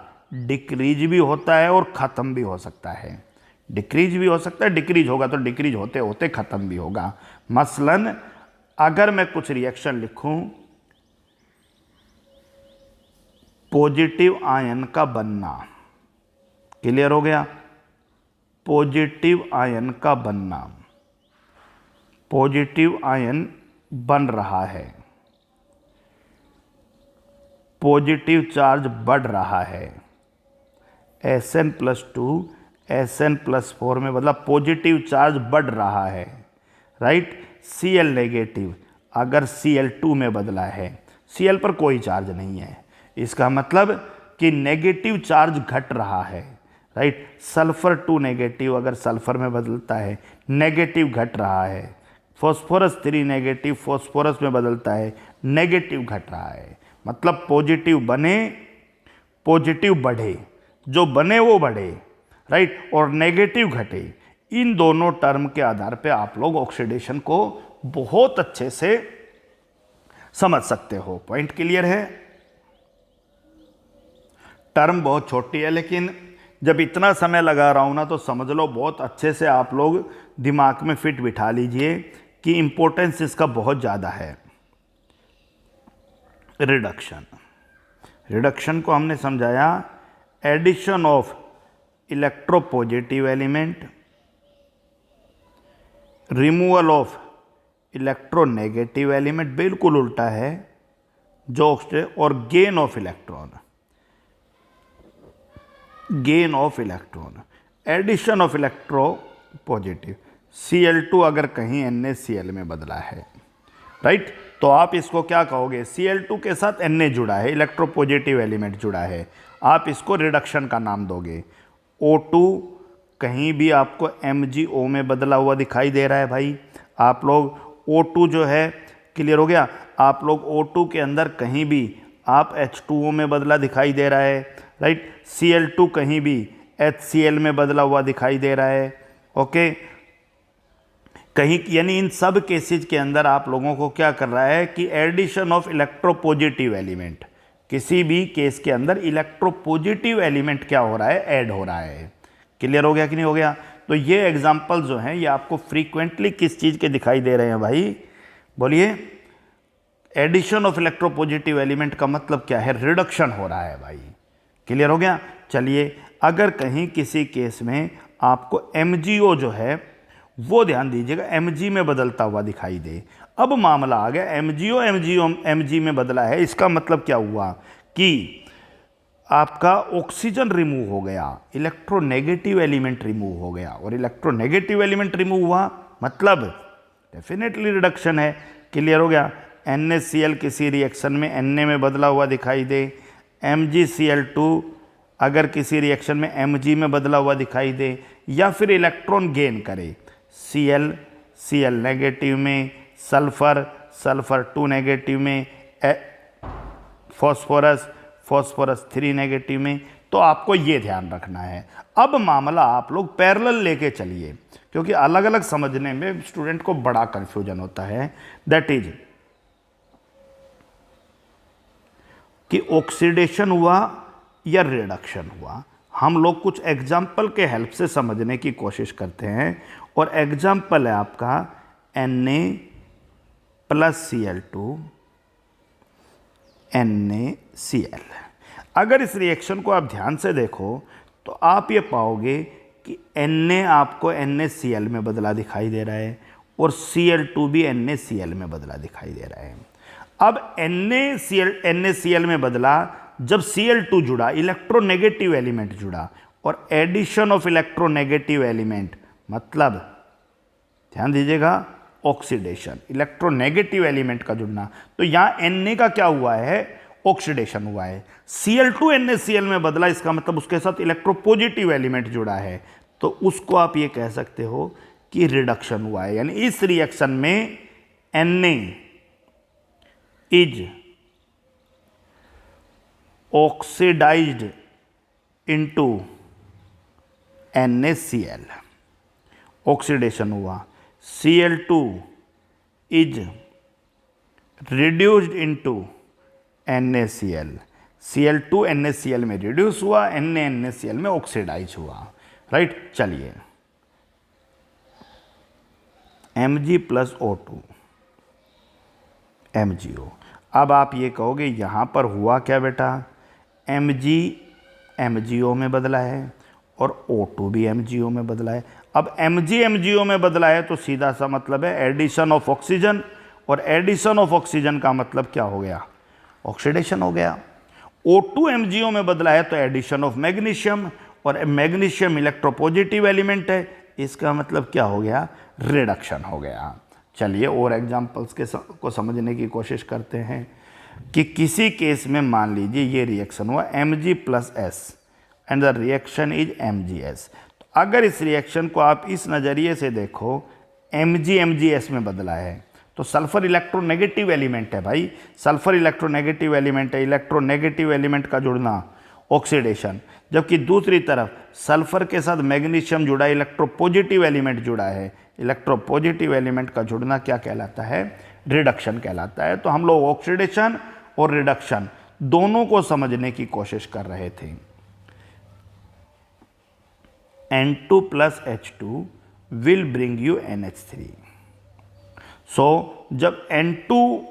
डिक्रीज भी होता है और ख़त्म भी हो सकता है। डिक्रीज भी हो सकता है, डिक्रीज होगा तो डिक्रीज होते होते ख़त्म भी होगा। मसलन अगर मैं कुछ रिएक्शन लिखूं, पॉजिटिव आयन का बनना, क्लियर हो गया, पॉजिटिव आयन का बनना, पॉजिटिव आयन बन रहा है, पॉजिटिव चार्ज बढ़ रहा है, Sn+2 Sn+4 में मतलब पॉजिटिव चार्ज बढ़ रहा है, राइट। Cl नेगेटिव अगर Cl2 में बदला है, Cl पर कोई चार्ज नहीं है, इसका मतलब कि नेगेटिव चार्ज घट रहा है, राइट। सल्फर 2 नेगेटिव अगर सल्फर में बदलता है, नेगेटिव घट रहा है। फॉस्फोरस 3 नेगेटिव फॉस्फोरस में बदलता है, नेगेटिव घट रहा है। मतलब पॉजिटिव बने, पॉजिटिव बढ़े, जो बने वो बढ़े, राइट, और नेगेटिव घटे। इन दोनों टर्म के आधार पे आप लोग ऑक्सीडेशन को बहुत अच्छे से समझ सकते हो। पॉइंट क्लियर है? टर्म बहुत छोटी है, लेकिन जब इतना समय लगा रहा हूं ना तो समझ लो बहुत अच्छे से आप लोग दिमाग में फिट बिठा लीजिए कि इंपॉर्टेंस इसका बहुत ज़्यादा है। रिडक्शन, रिडक्शन को हमने समझाया addition of electropositive element, removal of electronegative element, बिल्कुल उल्टा है जो, और gain of electron, gain of electron, addition of electropositive. Cl2 अगर कहीं NaCl में बदला है, राइट, तो आप इसको क्या कहोगे, Cl2 के साथ Na जुड़ा है, इलेक्ट्रोपॉजिटिव एलिमेंट जुड़ा है, आप इसको रिडक्शन का नाम दोगे। O2 कहीं भी आपको MgO में बदला हुआ दिखाई दे रहा है भाई, आप लोग O2 जो है, क्लियर हो गया, आप लोग O2 के अंदर कहीं भी आप H2O में बदला दिखाई दे रहा है, राइट। Cl2 कहीं भी HCl में बदला हुआ दिखाई दे रहा है, ओके। कहीं, यानी इन सब केसेज के अंदर आप लोगों को क्या कर रहा है कि एडिशन ऑफ इलेक्ट्रोपॉजिटिव एलिमेंट, किसी भी केस के अंदर इलेक्ट्रोपॉजिटिव एलिमेंट क्या हो रहा है, ऐड हो रहा है। क्लियर हो गया कि नहीं हो गया? तो ये एग्जांपल जो हैं ये आपको फ्रीक्वेंटली किस चीज़ के दिखाई दे रहे हैं भाई, बोलिए। एडिशन ऑफ इलेक्ट्रोपॉजिटिव एलिमेंट का मतलब क्या है, रिडक्शन हो रहा है भाई। क्लियर हो गया? चलिए, अगर कहीं किसी केस में आपको MgO जो है वो, ध्यान दीजिएगा, Mg में बदलता हुआ दिखाई दे, अब मामला आ गया MgO Mg में बदला है, इसका मतलब क्या हुआ कि आपका ऑक्सीजन रिमूव हो गया, इलेक्ट्रोनेगेटिव एलिमेंट रिमूव हो गया, और इलेक्ट्रोनेगेटिव एलिमेंट रिमूव हुआ मतलब डेफिनेटली रिडक्शन है। क्लियर हो गया। NaCl किसी रिएक्शन में Na में बदला हुआ दिखाई दे, MgCl2 अगर किसी रिएक्शन में Mg में बदला हुआ दिखाई दे, या फिर इलेक्ट्रॉन गेन करे, Cl नेगेटिव में, सल्फर 2 नेगेटिव में, फॉस्फोरस 3 नेगेटिव में, तो आपको ये ध्यान रखना है। अब मामला आप लोग पैरेलल लेके चलिए, क्योंकि अलग अलग समझने में स्टूडेंट को बड़ा कंफ्यूजन होता है। दैट इज कि ऑक्सीडेशन हुआ या रिडक्शन हुआ। हम लोग कुछ एग्जाम्पल के हेल्प से समझने की कोशिश करते हैं, और एग्जाम्पल है आपका Na+Cl2 NaCl। अगर इस रिएक्शन को आप ध्यान से देखो तो आप ये पाओगे कि Na आपको NaCl में बदला दिखाई दे रहा है, और Cl2 भी NaCl में बदला दिखाई दे रहा है। अब NaCl में बदला जब Cl2 जुड़ा, इलेक्ट्रोनेगेटिव एलिमेंट जुड़ा, और एडिशन ऑफ इलेक्ट्रोनेगेटिव एलिमेंट मतलब ध्यान दीजिएगा ऑक्सीडेशन, इलेक्ट्रोनेगेटिव एलिमेंट का जुड़ना। तो यहां Na का क्या हुआ है, ऑक्सीडेशन हुआ है। Cl2 NaCl में बदला, इसका मतलब उसके साथ इलेक्ट्रोपॉजिटिव एलिमेंट जुड़ा है, तो उसको आप ये कह सकते हो कि रिडक्शन हुआ है। यानी इस रिएक्शन में Na is oxidised into NaCl, oxidation हुआ। Cl2 is reduced into NaCl, Cl2 NaCl में रिड्यूस हुआ, NaCl में ऑक्सीडाइज हुआ। राइट, चलिए Mg प्लस O2 MgO। अब आप ये कहोगे यहां पर हुआ क्या बेटा, Mg MgO में बदला है और O2 भी MgO में बदला है। अब Mg MgO में बदला है तो सीधा सा मतलब है एडिशन ऑफ ऑक्सीजन, और एडिशन ऑफ ऑक्सीजन का मतलब क्या हो गया, ऑक्सीडेशन हो गया। O2 MgO में बदला है तो एडिशन ऑफ मैग्नीशियम, और मैग्नीशियम इलेक्ट्रोपॉजिटिव एलिमेंट है, इसका मतलब क्या हो गया, रिडक्शन हो गया। चलिए और एग्जांपल्स को समझने की कोशिश करते हैं कि किसी केस में मान लीजिए ये रिएक्शन हुआ Mg plus S and the reaction is MgS। तो अगर इस रिएक्शन को आप इस नज़रिए से देखो, Mg MgS में बदला है, तो सल्फर इलेक्ट्रोनेगेटिव एलिमेंट है भाई, सल्फर इलेक्ट्रोनेगेटिव एलिमेंट है, इलेक्ट्रोनेगेटिव एलिमेंट का जुड़ना ऑक्सीडेशन। जबकि दूसरी तरफ सल्फर के साथ मैग्नीशियम जुड़ा, इलेक्ट्रोपॉजिटिव एलिमेंट जुड़ा है, इलेक्ट्रोपॉजिटिव एलिमेंट का जुड़ना क्या कहलाता है, रिडक्शन कहलाता है। तो हम लोग ऑक्सीडेशन और रिडक्शन दोनों को समझने की कोशिश कर रहे थे। N2 plus H2 will bring you NH3। सो जब N2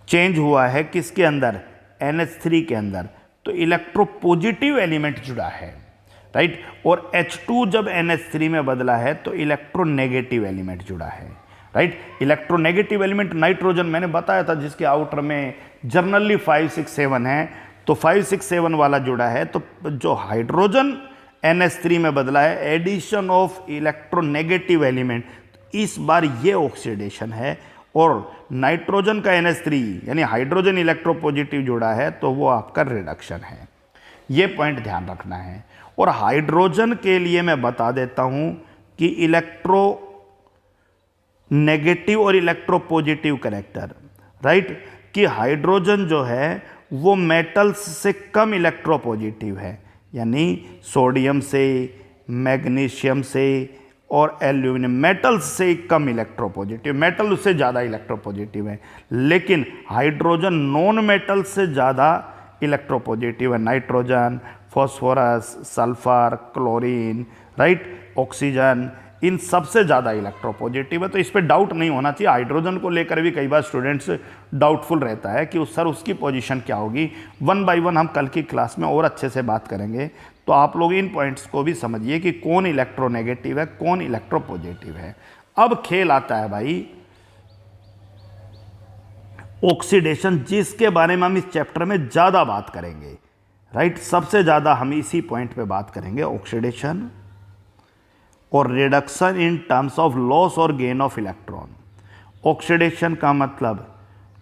चेंज हुआ है किसके अंदर, NH3 के अंदर, तो इलेक्ट्रोपॉजिटिव एलिमेंट जुड़ा है, राइट। और H2 जब NH3 में बदला है तो इलेक्ट्रोनेगेटिव एलिमेंट जुड़ा है, राइट। इलेक्ट्रोनेगेटिव एलिमेंट नाइट्रोजन मैंने बताया था, जिसके आउटर में जनरली 5 6 7 है, तो 5 6 7 वाला जुड़ा है। तो जो हाइड्रोजन NH3 में बदला है, एडिशन ऑफ इलेक्ट्रोनेगेटिव एलिमेंट, इस बार ये ऑक्सीडेशन है, और नाइट्रोजन का NH3 यानी हाइड्रोजन इलेक्ट्रोपॉजिटिव जुड़ा है, तो वो आपका रिडक्शन है। ये पॉइंट ध्यान रखना है। और हाइड्रोजन के लिए मैं बता देता हूं कि इलेक्ट्रो नेगेटिव और इलेक्ट्रोपॉजिटिव कैरेक्टर, राइट, कि हाइड्रोजन जो है वो मेटल्स से कम इलेक्ट्रोपॉजिटिव है, यानी सोडियम से, मैग्नीशियम से और एल्यूमिनियम, मेटल्स से कम इलेक्ट्रोपॉजिटिव, मेटल उससे ज़्यादा इलेक्ट्रोपॉजिटिव है। लेकिन हाइड्रोजन नॉन मेटल से ज़्यादा इलेक्ट्रोपॉजिटिव है, nitrogen, phosphorus, sulphur, chlorine, right, oxygen, इन सबसे ज़्यादा इलेक्ट्रोपॉजिटिव है। तो इस पर डाउट नहीं होना चाहिए। हाइड्रोजन को लेकर भी कई बार स्टूडेंट्स डाउटफुल रहता है कि सर उसकी पोजीशन क्या होगी। 1 बाय 1 हम कल की क्लास में और अच्छे से बात करेंगे, तो आप लोग इन पॉइंट्स को भी समझिए कि कौन इलेक्ट्रोनेगेटिव है, कौन इलेक्ट्रोपॉजिटिव है। अब खेल आता है भाई ऑक्सीडेशन, जिसके बारे में हम इस चैप्टर में ज़्यादा बात करेंगे, राइट, सबसे ज़्यादा हम इसी पॉइंट पे बात करेंगे, ऑक्सीडेशन और reduction in terms of loss और गेन ऑफ इलेक्ट्रॉन। ऑक्सीडेशन का मतलब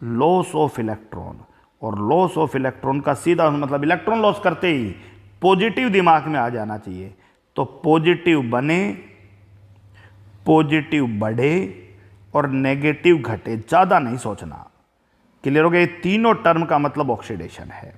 लॉस ऑफ इलेक्ट्रॉन, और लॉस ऑफ इलेक्ट्रॉन का सीधा मतलब इलेक्ट्रॉन लॉस करते ही पॉजिटिव दिमाग में आ जाना चाहिए। तो पॉजिटिव बने, पॉजिटिव बढ़े और नेगेटिव घटे, ज़्यादा नहीं सोचना। क्लियर हो गया? ये तीनों टर्म का मतलब ऑक्सीडेशन है।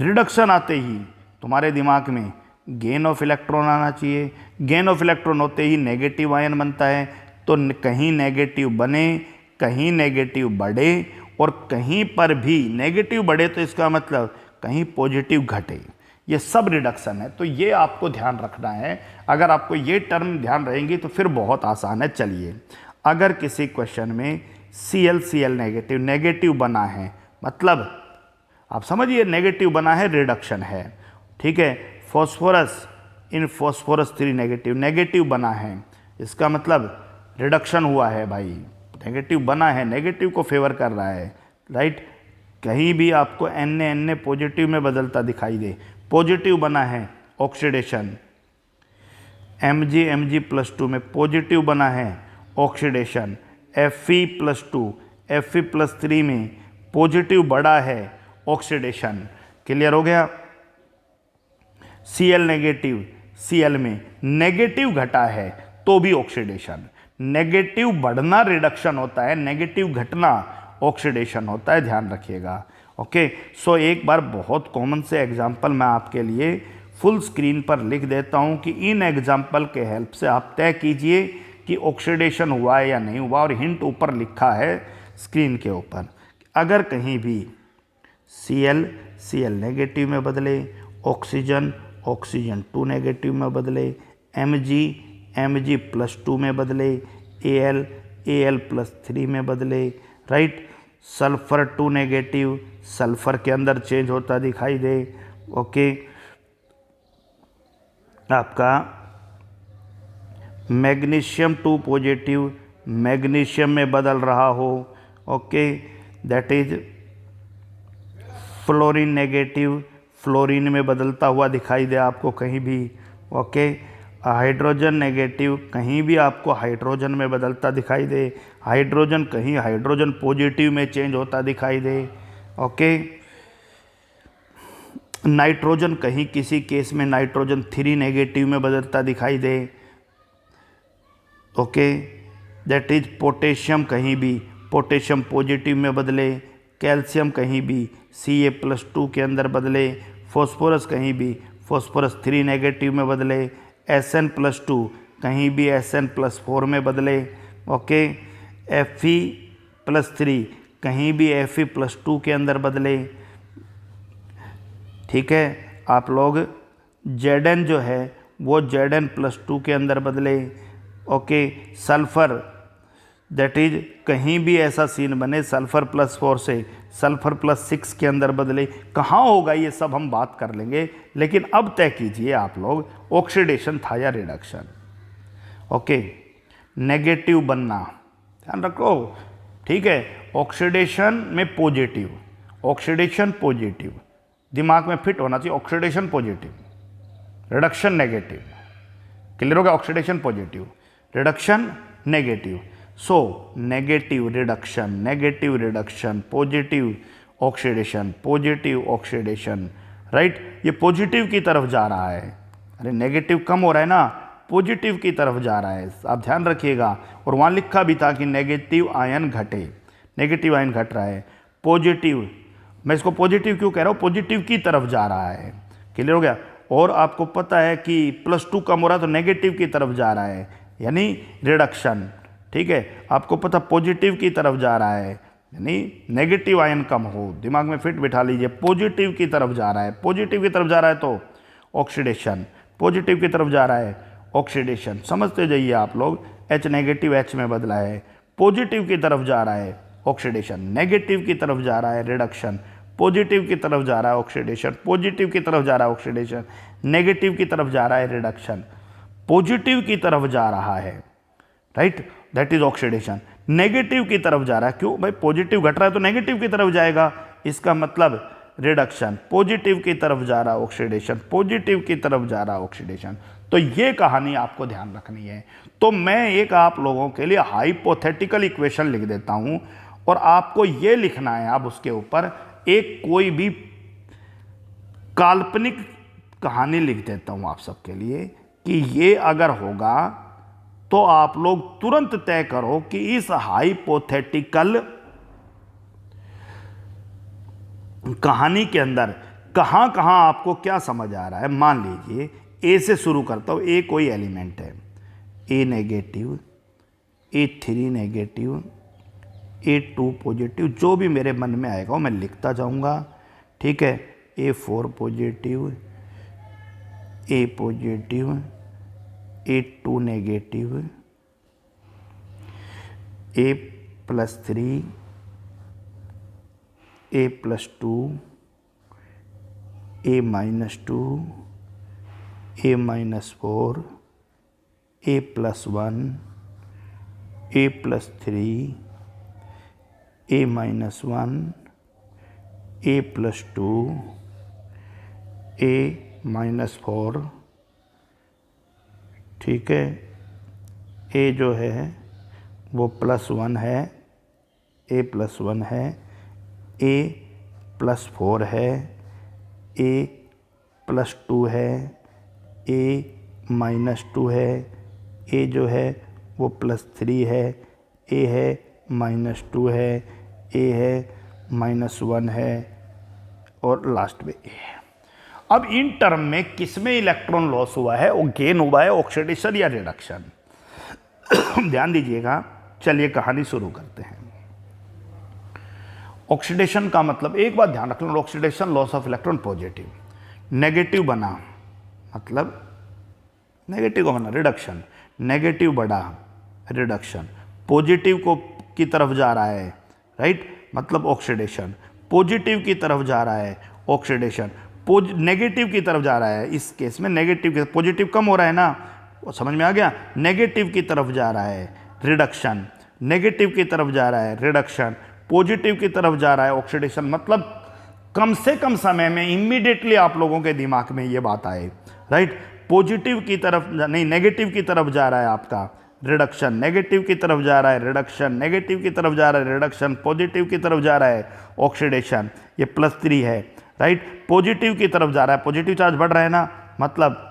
रिडक्शन आते ही तुम्हारे दिमाग में गेन ऑफ इलेक्ट्रॉन आना चाहिए। गेन ऑफ इलेक्ट्रॉन होते ही नेगेटिव आयन बनता है, तो कहीं नेगेटिव बने, कहीं नेगेटिव बढ़े, और कहीं पर भी नेगेटिव बढ़े तो इसका मतलब कहीं पॉजिटिव घटे। ये सब रिडक्शन है, तो ये आपको ध्यान रखना है। अगर आपको ये टर्म ध्यान रहेंगी तो फिर बहुत आसान है। चलिए, अगर किसी क्वेश्चन में Cl नेगेटिव नेगेटिव बना है, मतलब आप समझिए नेगेटिव बना है, रिडक्शन है, ठीक है। फॉस्फोरस इन फॉस्फोरस 3 नेगेटिव नेगेटिव बना है, इसका मतलब रिडक्शन हुआ है भाई, नेगेटिव बना है, नेगेटिव को फेवर कर रहा है, राइट। कहीं भी आपको Na पॉजिटिव में बदलता दिखाई दे, पॉजिटिव बना है, ऑक्सीडेशन। Mg+2 में पॉजिटिव बना है, ऑक्सीडेशन। Fe+2 Fe+3 में पॉजिटिव बढ़ा है, ऑक्सीडेशन। क्लियर हो गया? Cl नेगेटिव, Cl में नेगेटिव घटा है तो भी ऑक्सीडेशन। नेगेटिव बढ़ना रिडक्शन होता है, नेगेटिव घटना ऑक्सीडेशन होता है, ध्यान रखिएगा। ओके, सो एक बार बहुत कॉमन से एग्जांपल मैं आपके लिए फुल स्क्रीन पर लिख देता हूं कि इन एग्जांपल के हेल्प से आप तय कीजिए कि ऑक्सीडेशन हुआ है या नहीं हुआ, और हिंट ऊपर लिखा है स्क्रीन के ऊपर। अगर कहीं भी Cl नेगेटिव में बदले, ऑक्सीजन 2 नेगेटिव में बदले, Mg+2 में बदले, Al+3 में बदले, राइट। सल्फर 2 नेगेटिव सल्फर के अंदर चेंज होता दिखाई दे, ओके। आपका मैग्नीशियम 2 पॉजिटिव मैग्नीशियम में बदल रहा हो, okay, that is fluorine negative fluorine में बदलता हुआ दिखाई दे आपको कहीं भी, ओके। हाइड्रोजन नेगेटिव कहीं भी आपको हाइड्रोजन में बदलता दिखाई दे, हाइड्रोजन कहीं हाइड्रोजन पॉजिटिव में चेंज होता दिखाई दे, ओके। नाइट्रोजन कहीं किसी केस में नाइट्रोजन 3 नेगेटिव में बदलता दिखाई दे, ओके। दैट इज पोटेशियम कहीं भी पोटेशियम पॉजिटिव में बदले, कैल्शियम कहीं भी Ca+2 के अंदर बदले, फॉस्फोरस कहीं भी फॉस्फोरस 3 नेगेटिव में बदले, Sn+2 कहीं भी Sn+4 में बदले, ओके। Fe+3 कहीं भी Fe+2 के अंदर बदले, ठीक है। आप लोग Zn जो है वो Zn+2 के अंदर बदले, ओके। सल्फ़र दैट इज कहीं भी ऐसा सीन बने सल्फ़र+4 से सल्फ़र+6 के अंदर बदले। कहाँ होगा ये सब हम बात कर लेंगे, लेकिन अब तय कीजिए आप लोग ऑक्सीडेशन था या रिडक्शन, ओके। नेगेटिव बनना ध्यान रखो, ठीक है। ऑक्सीडेशन में पॉजिटिव, ऑक्सीडेशन पॉजिटिव दिमाग में फिट होना चाहिए, oxidation positive, reduction negative. Clear होगा? Oxidation positive, reduction negative. So negative reduction positive oxidation, right. ये पॉजिटिव की तरफ जा रहा है, अरे नेगेटिव कम हो रहा है ना, पॉजिटिव की तरफ जा रहा है, आप ध्यान रखिएगा। और वहाँ लिखा भी था कि नेगेटिव आयन घटे, नेगेटिव आयन घट रहा है, पॉजिटिव, मैं इसको पॉजिटिव क्यों कह रहा हूँ, पॉजिटिव की तरफ जा रहा है। क्लियर हो गया? और आपको पता है कि +2 कम हो रहा है तो नेगेटिव की तरफ जा रहा है, यानी रिडक्शन, ठीक है। आपको पता पॉजिटिव की तरफ जा रहा है, यानी नेगेटिव आयन कम हो, दिमाग में फिट बिठा लीजिए, पॉजिटिव की तरफ जा रहा है, पॉजिटिव की तरफ जा रहा है तो ऑक्सीडेशन, पॉजिटिव की तरफ जा रहा है ऑक्सीडेशन। समझते जाइए आप लोग, H नेगेटिव H में बदला है, पॉजिटिव की तरफ जा रहा है ऑक्सीडेशन, नेगेटिव की तरफ जा रहा है रिडक्शन, पॉजिटिव की तरफ जा रहा है ऑक्सीडेशन, पॉजिटिव की तरफ जा रहा है ऑक्सीडेशन, नेगेटिव की तरफ जा रहा है रिडक्शन, पॉजिटिव की तरफ जा रहा है, right, that is oxidation. Negative की तरफ जा रहा है। क्यों भाई, पॉजिटिव घट रहा है तो नेगेटिव की तरफ जाएगा, इसका मतलब रिडक्शन। पॉजिटिव की तरफ जा रहा ऑक्सीडेशन, पॉजिटिव की तरफ जा रहा ऑक्सीडेशन। तो ये कहानी आपको ध्यान रखनी है। तो मैं एक आप लोगों के लिए हाइपोथेटिकल इक्वेशन लिख देता हूं और आपको ये लिखना है, अब उसके ऊपर एक कोई भी काल्पनिक कहानी लिख देता हूं आप सबके लिए कि ये अगर होगा तो आप लोग तुरंत तय करो कि इस हाइपोथेटिकल कहानी के अंदर कहां कहां आपको क्या समझ आ रहा है। मान लीजिए ए से शुरू करता हूं, ए कोई एलिमेंट है, ए negative, A3 negative, A2 positive, जो भी मेरे मन में आएगा वो मैं लिखता जाऊंगा, ठीक है। A4 positive, A positive, A2 negative, A+3, A+2, A-2, A-4, A+1, A+3, A-1, A+2, A-4, ठीक है। ए जो है वो +1 है, A+1 है, A+4 है, A+2 है, A-2 है, ए जो है वो +3 है, ए है -2 है, ए है -1 है और लास्ट में ए है। अब इन टर्म में किसमें इलेक्ट्रॉन लॉस हुआ है, वो गेन हुआ है, ऑक्सीडेशन या रिडक्शन। ध्यान दीजिएगा। चलिए कहानी शुरू करते हैं। ऑक्सीडेशन का मतलब, एक बात ध्यान रख लो, oxidation loss of electron positive, negative बना मतलब नेगेटिव को बना रिडक्शन, नेगेटिव बढ़ा रिडक्शन, पॉजिटिव को की तरफ जा रहा है, राइट, मतलब ऑक्सीडेशन, पॉजिटिव की तरफ जा रहा है ऑक्सीडेशन, नेगेटिव की तरफ जा रहा है, इस केस में नेगेटिव के, पॉजिटिव कम हो रहा है ना, वो समझ में आ गया, नेगेटिव की तरफ जा रहा है रिडक्शन, नेगेटिव की तरफ जा रहा है रिडक्शन, पॉजिटिव की तरफ जा रहा है ऑक्सीडेशन। मतलब कम से कम समय में इमीडिएटली आप लोगों के दिमाग में ये बात आए, राइट, पॉजिटिव की तरफ नहीं, नेगेटिव की तरफ जा रहा है आपका रिडक्शन, नेगेटिव की तरफ जा रहा है रिडक्शन, नेगेटिव की तरफ जा रहा है रिडक्शन, पॉजिटिव की तरफ जा रहा है ऑक्सीडेशन, ये +3 है, राइट, पॉजिटिव की तरफ जा रहा है, पॉजिटिव चार्ज बढ़ रहा है ना, मतलब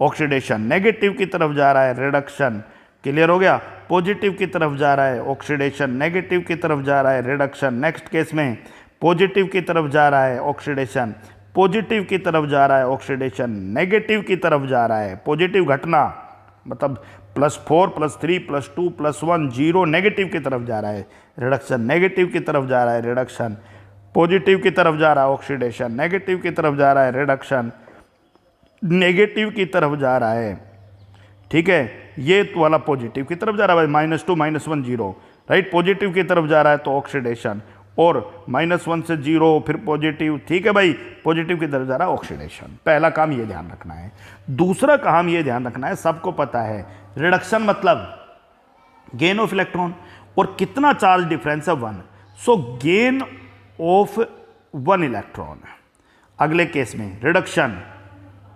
ऑक्सीडेशन, नेगेटिव की तरफ जा रहा है रिडक्शन, क्लियर हो गया, पॉजिटिव की तरफ जा रहा है ऑक्सीडेशन, नेगेटिव की तरफ जा रहा है रिडक्शन। नेक्स्ट केस में पॉजिटिव की तरफ जा रहा है ऑक्सीडेशन, पॉजिटिव की तरफ जा रहा है ऑक्सीडेशन, नेगेटिव की तरफ जा रहा है, पॉजिटिव घटना मतलब +4 +3 +2 +1 0, नेगेटिव की तरफ जा रहा है रिडक्शन, नेगेटिव की तरफ जा रहा है रिडक्शन, पॉजिटिव की तरफ जा रहा है ऑक्सीडेशन, नेगेटिव की तरफ जा रहा है रिडक्शन, नेगेटिव की तरफ जा रहा है, ठीक है, ये वाला पॉजिटिव की तरफ जा रहा है भाई, -2 -1 0, राइट, पॉजिटिव की तरफ जा रहा है तो ऑक्सीडेशन, और -1 से 0 फिर पॉजिटिव, ठीक है भाई, पॉजिटिव की तरफ जा रहा है ऑक्सीडेशन। पहला काम ये ध्यान रखना है। दूसरा काम ये ध्यान रखना है, सबको पता है रिडक्शन मतलब गेन ऑफ इलेक्ट्रॉन, और कितना चार्ज डिफरेंस है 1, सो गेन ऑफ 1 इलेक्ट्रॉन। अगले केस में रिडक्शन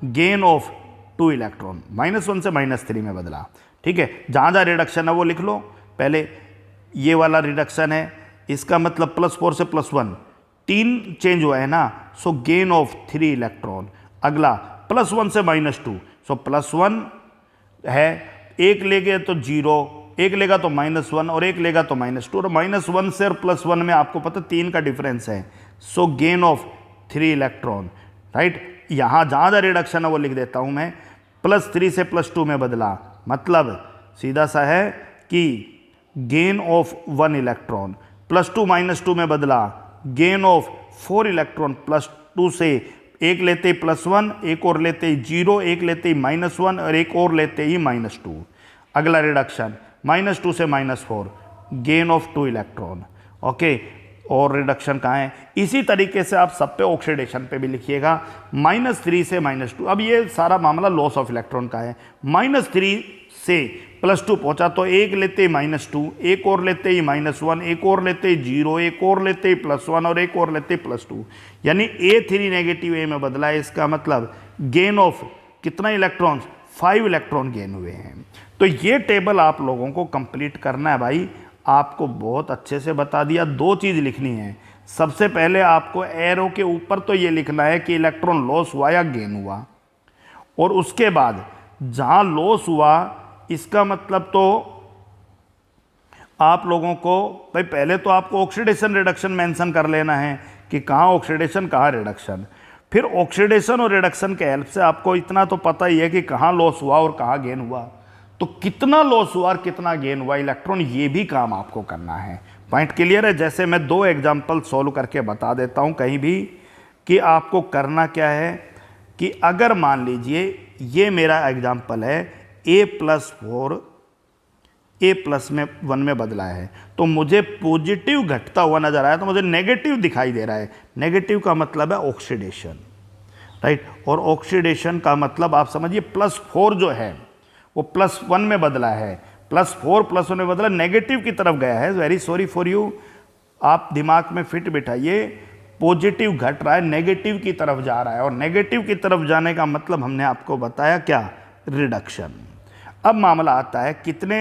गेन ऑफ 2 इलेक्ट्रॉन, -1 से -3 में बदला, ठीक है। जहाँ जहाँ रिडक्शन है वो लिख लो। पहले ये वाला रिडक्शन है, इसका मतलब +4 से +1 3 चेंज हुआ है ना, सो गेन ऑफ 3 इलेक्ट्रॉन। अगला +1 से -2, सो +1 है, एक ले गए तो 0, एक लेगा तो -1 और एक लेगा तो -2, और -1 से और +1 में आपको पता 3 का डिफरेंस है, सो गेन ऑफ 3 इलेक्ट्रॉन, राइट। यहाँ जहाँ जहाँ रिडक्शन है वो लिख देता हूँ मैं, +3 से +2 में बदला, मतलब सीधा सा है कि गेन ऑफ 1 इलेक्ट्रॉन, +2 -2 में बदला, गेन ऑफ 4 इलेक्ट्रॉन, +2 से एक लेते ही +1, एक और लेते ही 0, एक लेते ही -1 और एक और लेते ही -2। अगला रिडक्शन -2 से -4, गेन ऑफ 2 इलेक्ट्रॉन, ओके। और रिडक्शन कहाँ है, इसी तरीके से आप सब पे ऑक्सीडेशन पे भी लिखिएगा, -3 से -2। अब ये सारा मामला लॉस ऑफ इलेक्ट्रॉन का है, -3 से +2 पहुंचा तो एक लेते ही -2, एक और लेते ही -1, एक और लेते ही 0, एक और लेते ही +1 और एक और लेते ही +2, यानी A3 नेगेटिव A में बदला है। इसका मतलब गेन ऑफ कितना इलेक्ट्रॉन्स, 5 इलेक्ट्रॉन गेन हुए हैं। तो ये टेबल आप लोगों को कंप्लीट करना है भाई, आपको बहुत अच्छे से बता दिया। 2 चीज़ लिखनी है, सबसे पहले आपको एरो के ऊपर तो ये लिखना है कि इलेक्ट्रॉन लॉस हुआ या गेन हुआ, और उसके बाद जहाँ लॉस हुआ इसका मतलब तो आप लोगों को भाई पहले तो आपको ऑक्सीडेशन रिडक्शन मेंशन कर लेना है कि कहाँ ऑक्सीडेशन कहाँ रिडक्शन। फिर ऑक्सीडेशन और रिडक्शन के हेल्प से आपको इतना तो पता ही है कि कहाँ लॉस हुआ और कहाँ गेन हुआ, तो कितना लॉस हुआ और कितना गेन हुआ इलेक्ट्रॉन, ये भी काम आपको करना है। पॉइंट क्लियर है। जैसे मैं 2 एग्जाम्पल सॉल्व करके बता देता हूँ कहीं भी कि आपको करना क्या है कि अगर मान लीजिए ये मेरा एग्जाम्पल है A+4 A+1 में बदला है, तो मुझे पॉजिटिव घटता हुआ नजर आया तो मुझे नेगेटिव दिखाई दे रहा है। नेगेटिव का मतलब है ऑक्सीडेशन, राइट, और ऑक्सीडेशन का मतलब आप समझिए +4 जो है वो +1 में बदला है, +4 +1 में बदला, नेगेटिव की तरफ गया है। वेरी सॉरी फॉर यू, आप दिमाग में फिट बिठाइए, पॉजिटिव घट रहा है, नेगेटिव की तरफ जा रहा है, और नेगेटिव की तरफ जाने का मतलब हमने आपको बताया क्या, रिडक्शन। अब मामला आता है कितने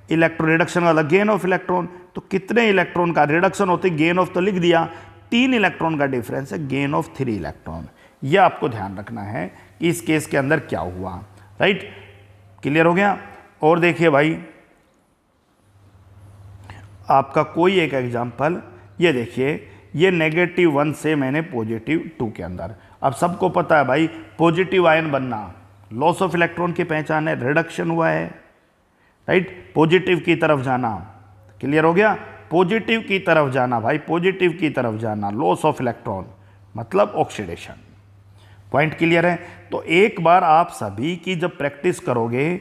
इलेक्ट्रॉन, रिडक्शन वाला गेन ऑफ इलेक्ट्रॉन, तो कितने इलेक्ट्रॉन का रिडक्शन होते, गेन ऑफ तो लिख दिया, 3 इलेक्ट्रॉन का डिफरेंस है, गेन ऑफ 3 इलेक्ट्रॉन। यह आपको ध्यान रखना है कि इस केस के अंदर क्या हुआ, राइट, क्लियर हो गया। और देखिए भाई आपका कोई एक एग्जांपल, ये देखिए, ये -1 से मैंने +2 के अंदर, अब सबको पता है भाई पॉजिटिव आयन बनना लॉस ऑफ इलेक्ट्रॉन की पहचान है, रिडक्शन हुआ है, राइट, पॉजिटिव की तरफ जाना, क्लियर हो गया, पॉजिटिव की तरफ जाना भाई, पॉजिटिव की तरफ जाना, लॉस ऑफ इलेक्ट्रॉन मतलब ऑक्सीडेशन। पॉइंट क्लियर है। तो एक बार आप सभी की जब प्रैक्टिस करोगे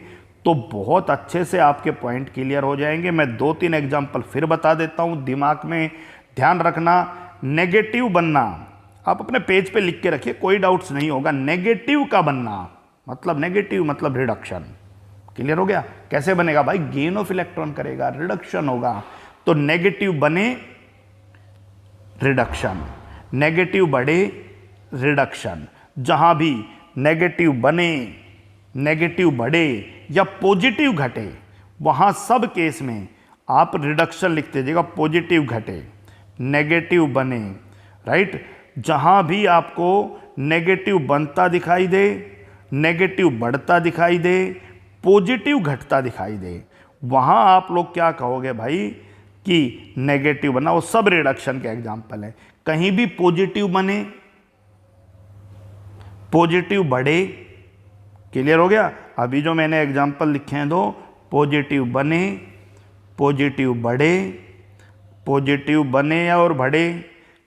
तो बहुत अच्छे से आपके पॉइंट क्लियर हो जाएंगे। मैं 2-3 एग्जाम्पल फिर बता देता हूं, दिमाग में ध्यान रखना। नेगेटिव बनना आप अपने पेज पे लिख के रखिए, कोई डाउट्स नहीं होगा। नेगेटिव का बनना मतलब, नेगेटिव मतलब रिडक्शन, क्लियर हो गया। कैसे बनेगा भाई, गेन ऑफ इलेक्ट्रॉन करेगा, रिडक्शन होगा, तो नेगेटिव बने रिडक्शन, नेगेटिव बढ़े रिडक्शन। जहां भी नेगेटिव बने, नेगेटिव बढ़े या पॉजिटिव घटे, वहां सब केस में आप रिडक्शन लिखते जाइएगा, पॉजिटिव घटे, नेगेटिव बने, राइट। जहां भी आपको नेगेटिव बनता दिखाई दे, नेगेटिव बढ़ता दिखाई दे, पॉजिटिव घटता दिखाई दे, वहां आप लोग क्या कहोगे भाई कि नेगेटिव बना। वो सब रिडक्शन के एग्जाम्पल है। कहीं भी पॉजिटिव बने, पॉजिटिव बढ़े, क्लियर हो गया। अभी जो मैंने एग्जाम्पल लिखे हैं दो, पॉजिटिव बने, पॉजिटिव बढ़े, पॉजिटिव बने और बढ़े,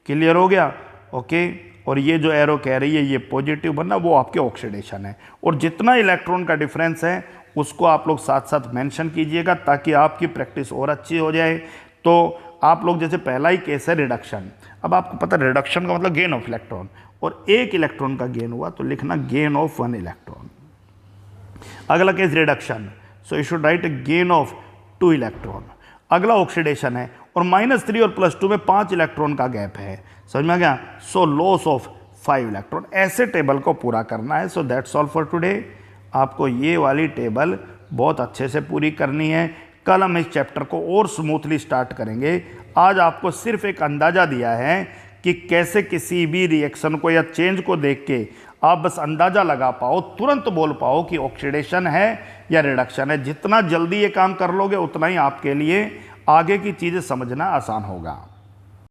क्लियर हो गया, ओके। और ये जो एरो कह रही है ये पॉजिटिव बनना, वो आपके ऑक्सीडेशन है। और जितना इलेक्ट्रॉन का डिफरेंस है उसको आप लोग साथ साथ मेंशन कीजिएगा ताकि आपकी प्रैक्टिस और अच्छी हो जाए। तो आप लोग जैसे पहला ही केस है रिडक्शन, अब आपको पता है रिडक्शन का मतलब गेन ऑफ इलेक्ट्रॉन, और 1 इलेक्ट्रॉन का गेन हुआ तो लिखना गेन ऑफ 1 इलेक्ट्रॉन। अगला case reduction, so you should write gain of 2 electron. अगला ऑक्सीडेशन है और -3 और +2 में 5 इलेक्ट्रॉन का गैप है, समझ में आ गया। So loss of 5 electron. ऐसे टेबल को पूरा करना है। So that's all for today. आपको ये वाली टेबल बहुत अच्छे से पूरी करनी है। कल हम इस चैप्टर को और स्मूथली स्टार्ट करेंगे। आज आपको सिर्फ एक अंदाज़ा दिया है कि कैसे किसी भी रिएक्शन को या चेंज को देख के आप बस अंदाज़ा लगा पाओ, तुरंत बोल पाओ कि ऑक्सीडेशन है या रिडक्शन है। जितना जल्दी ये काम कर लोगे उतना ही आपके लिए आगे की चीज़ें समझना आसान होगा।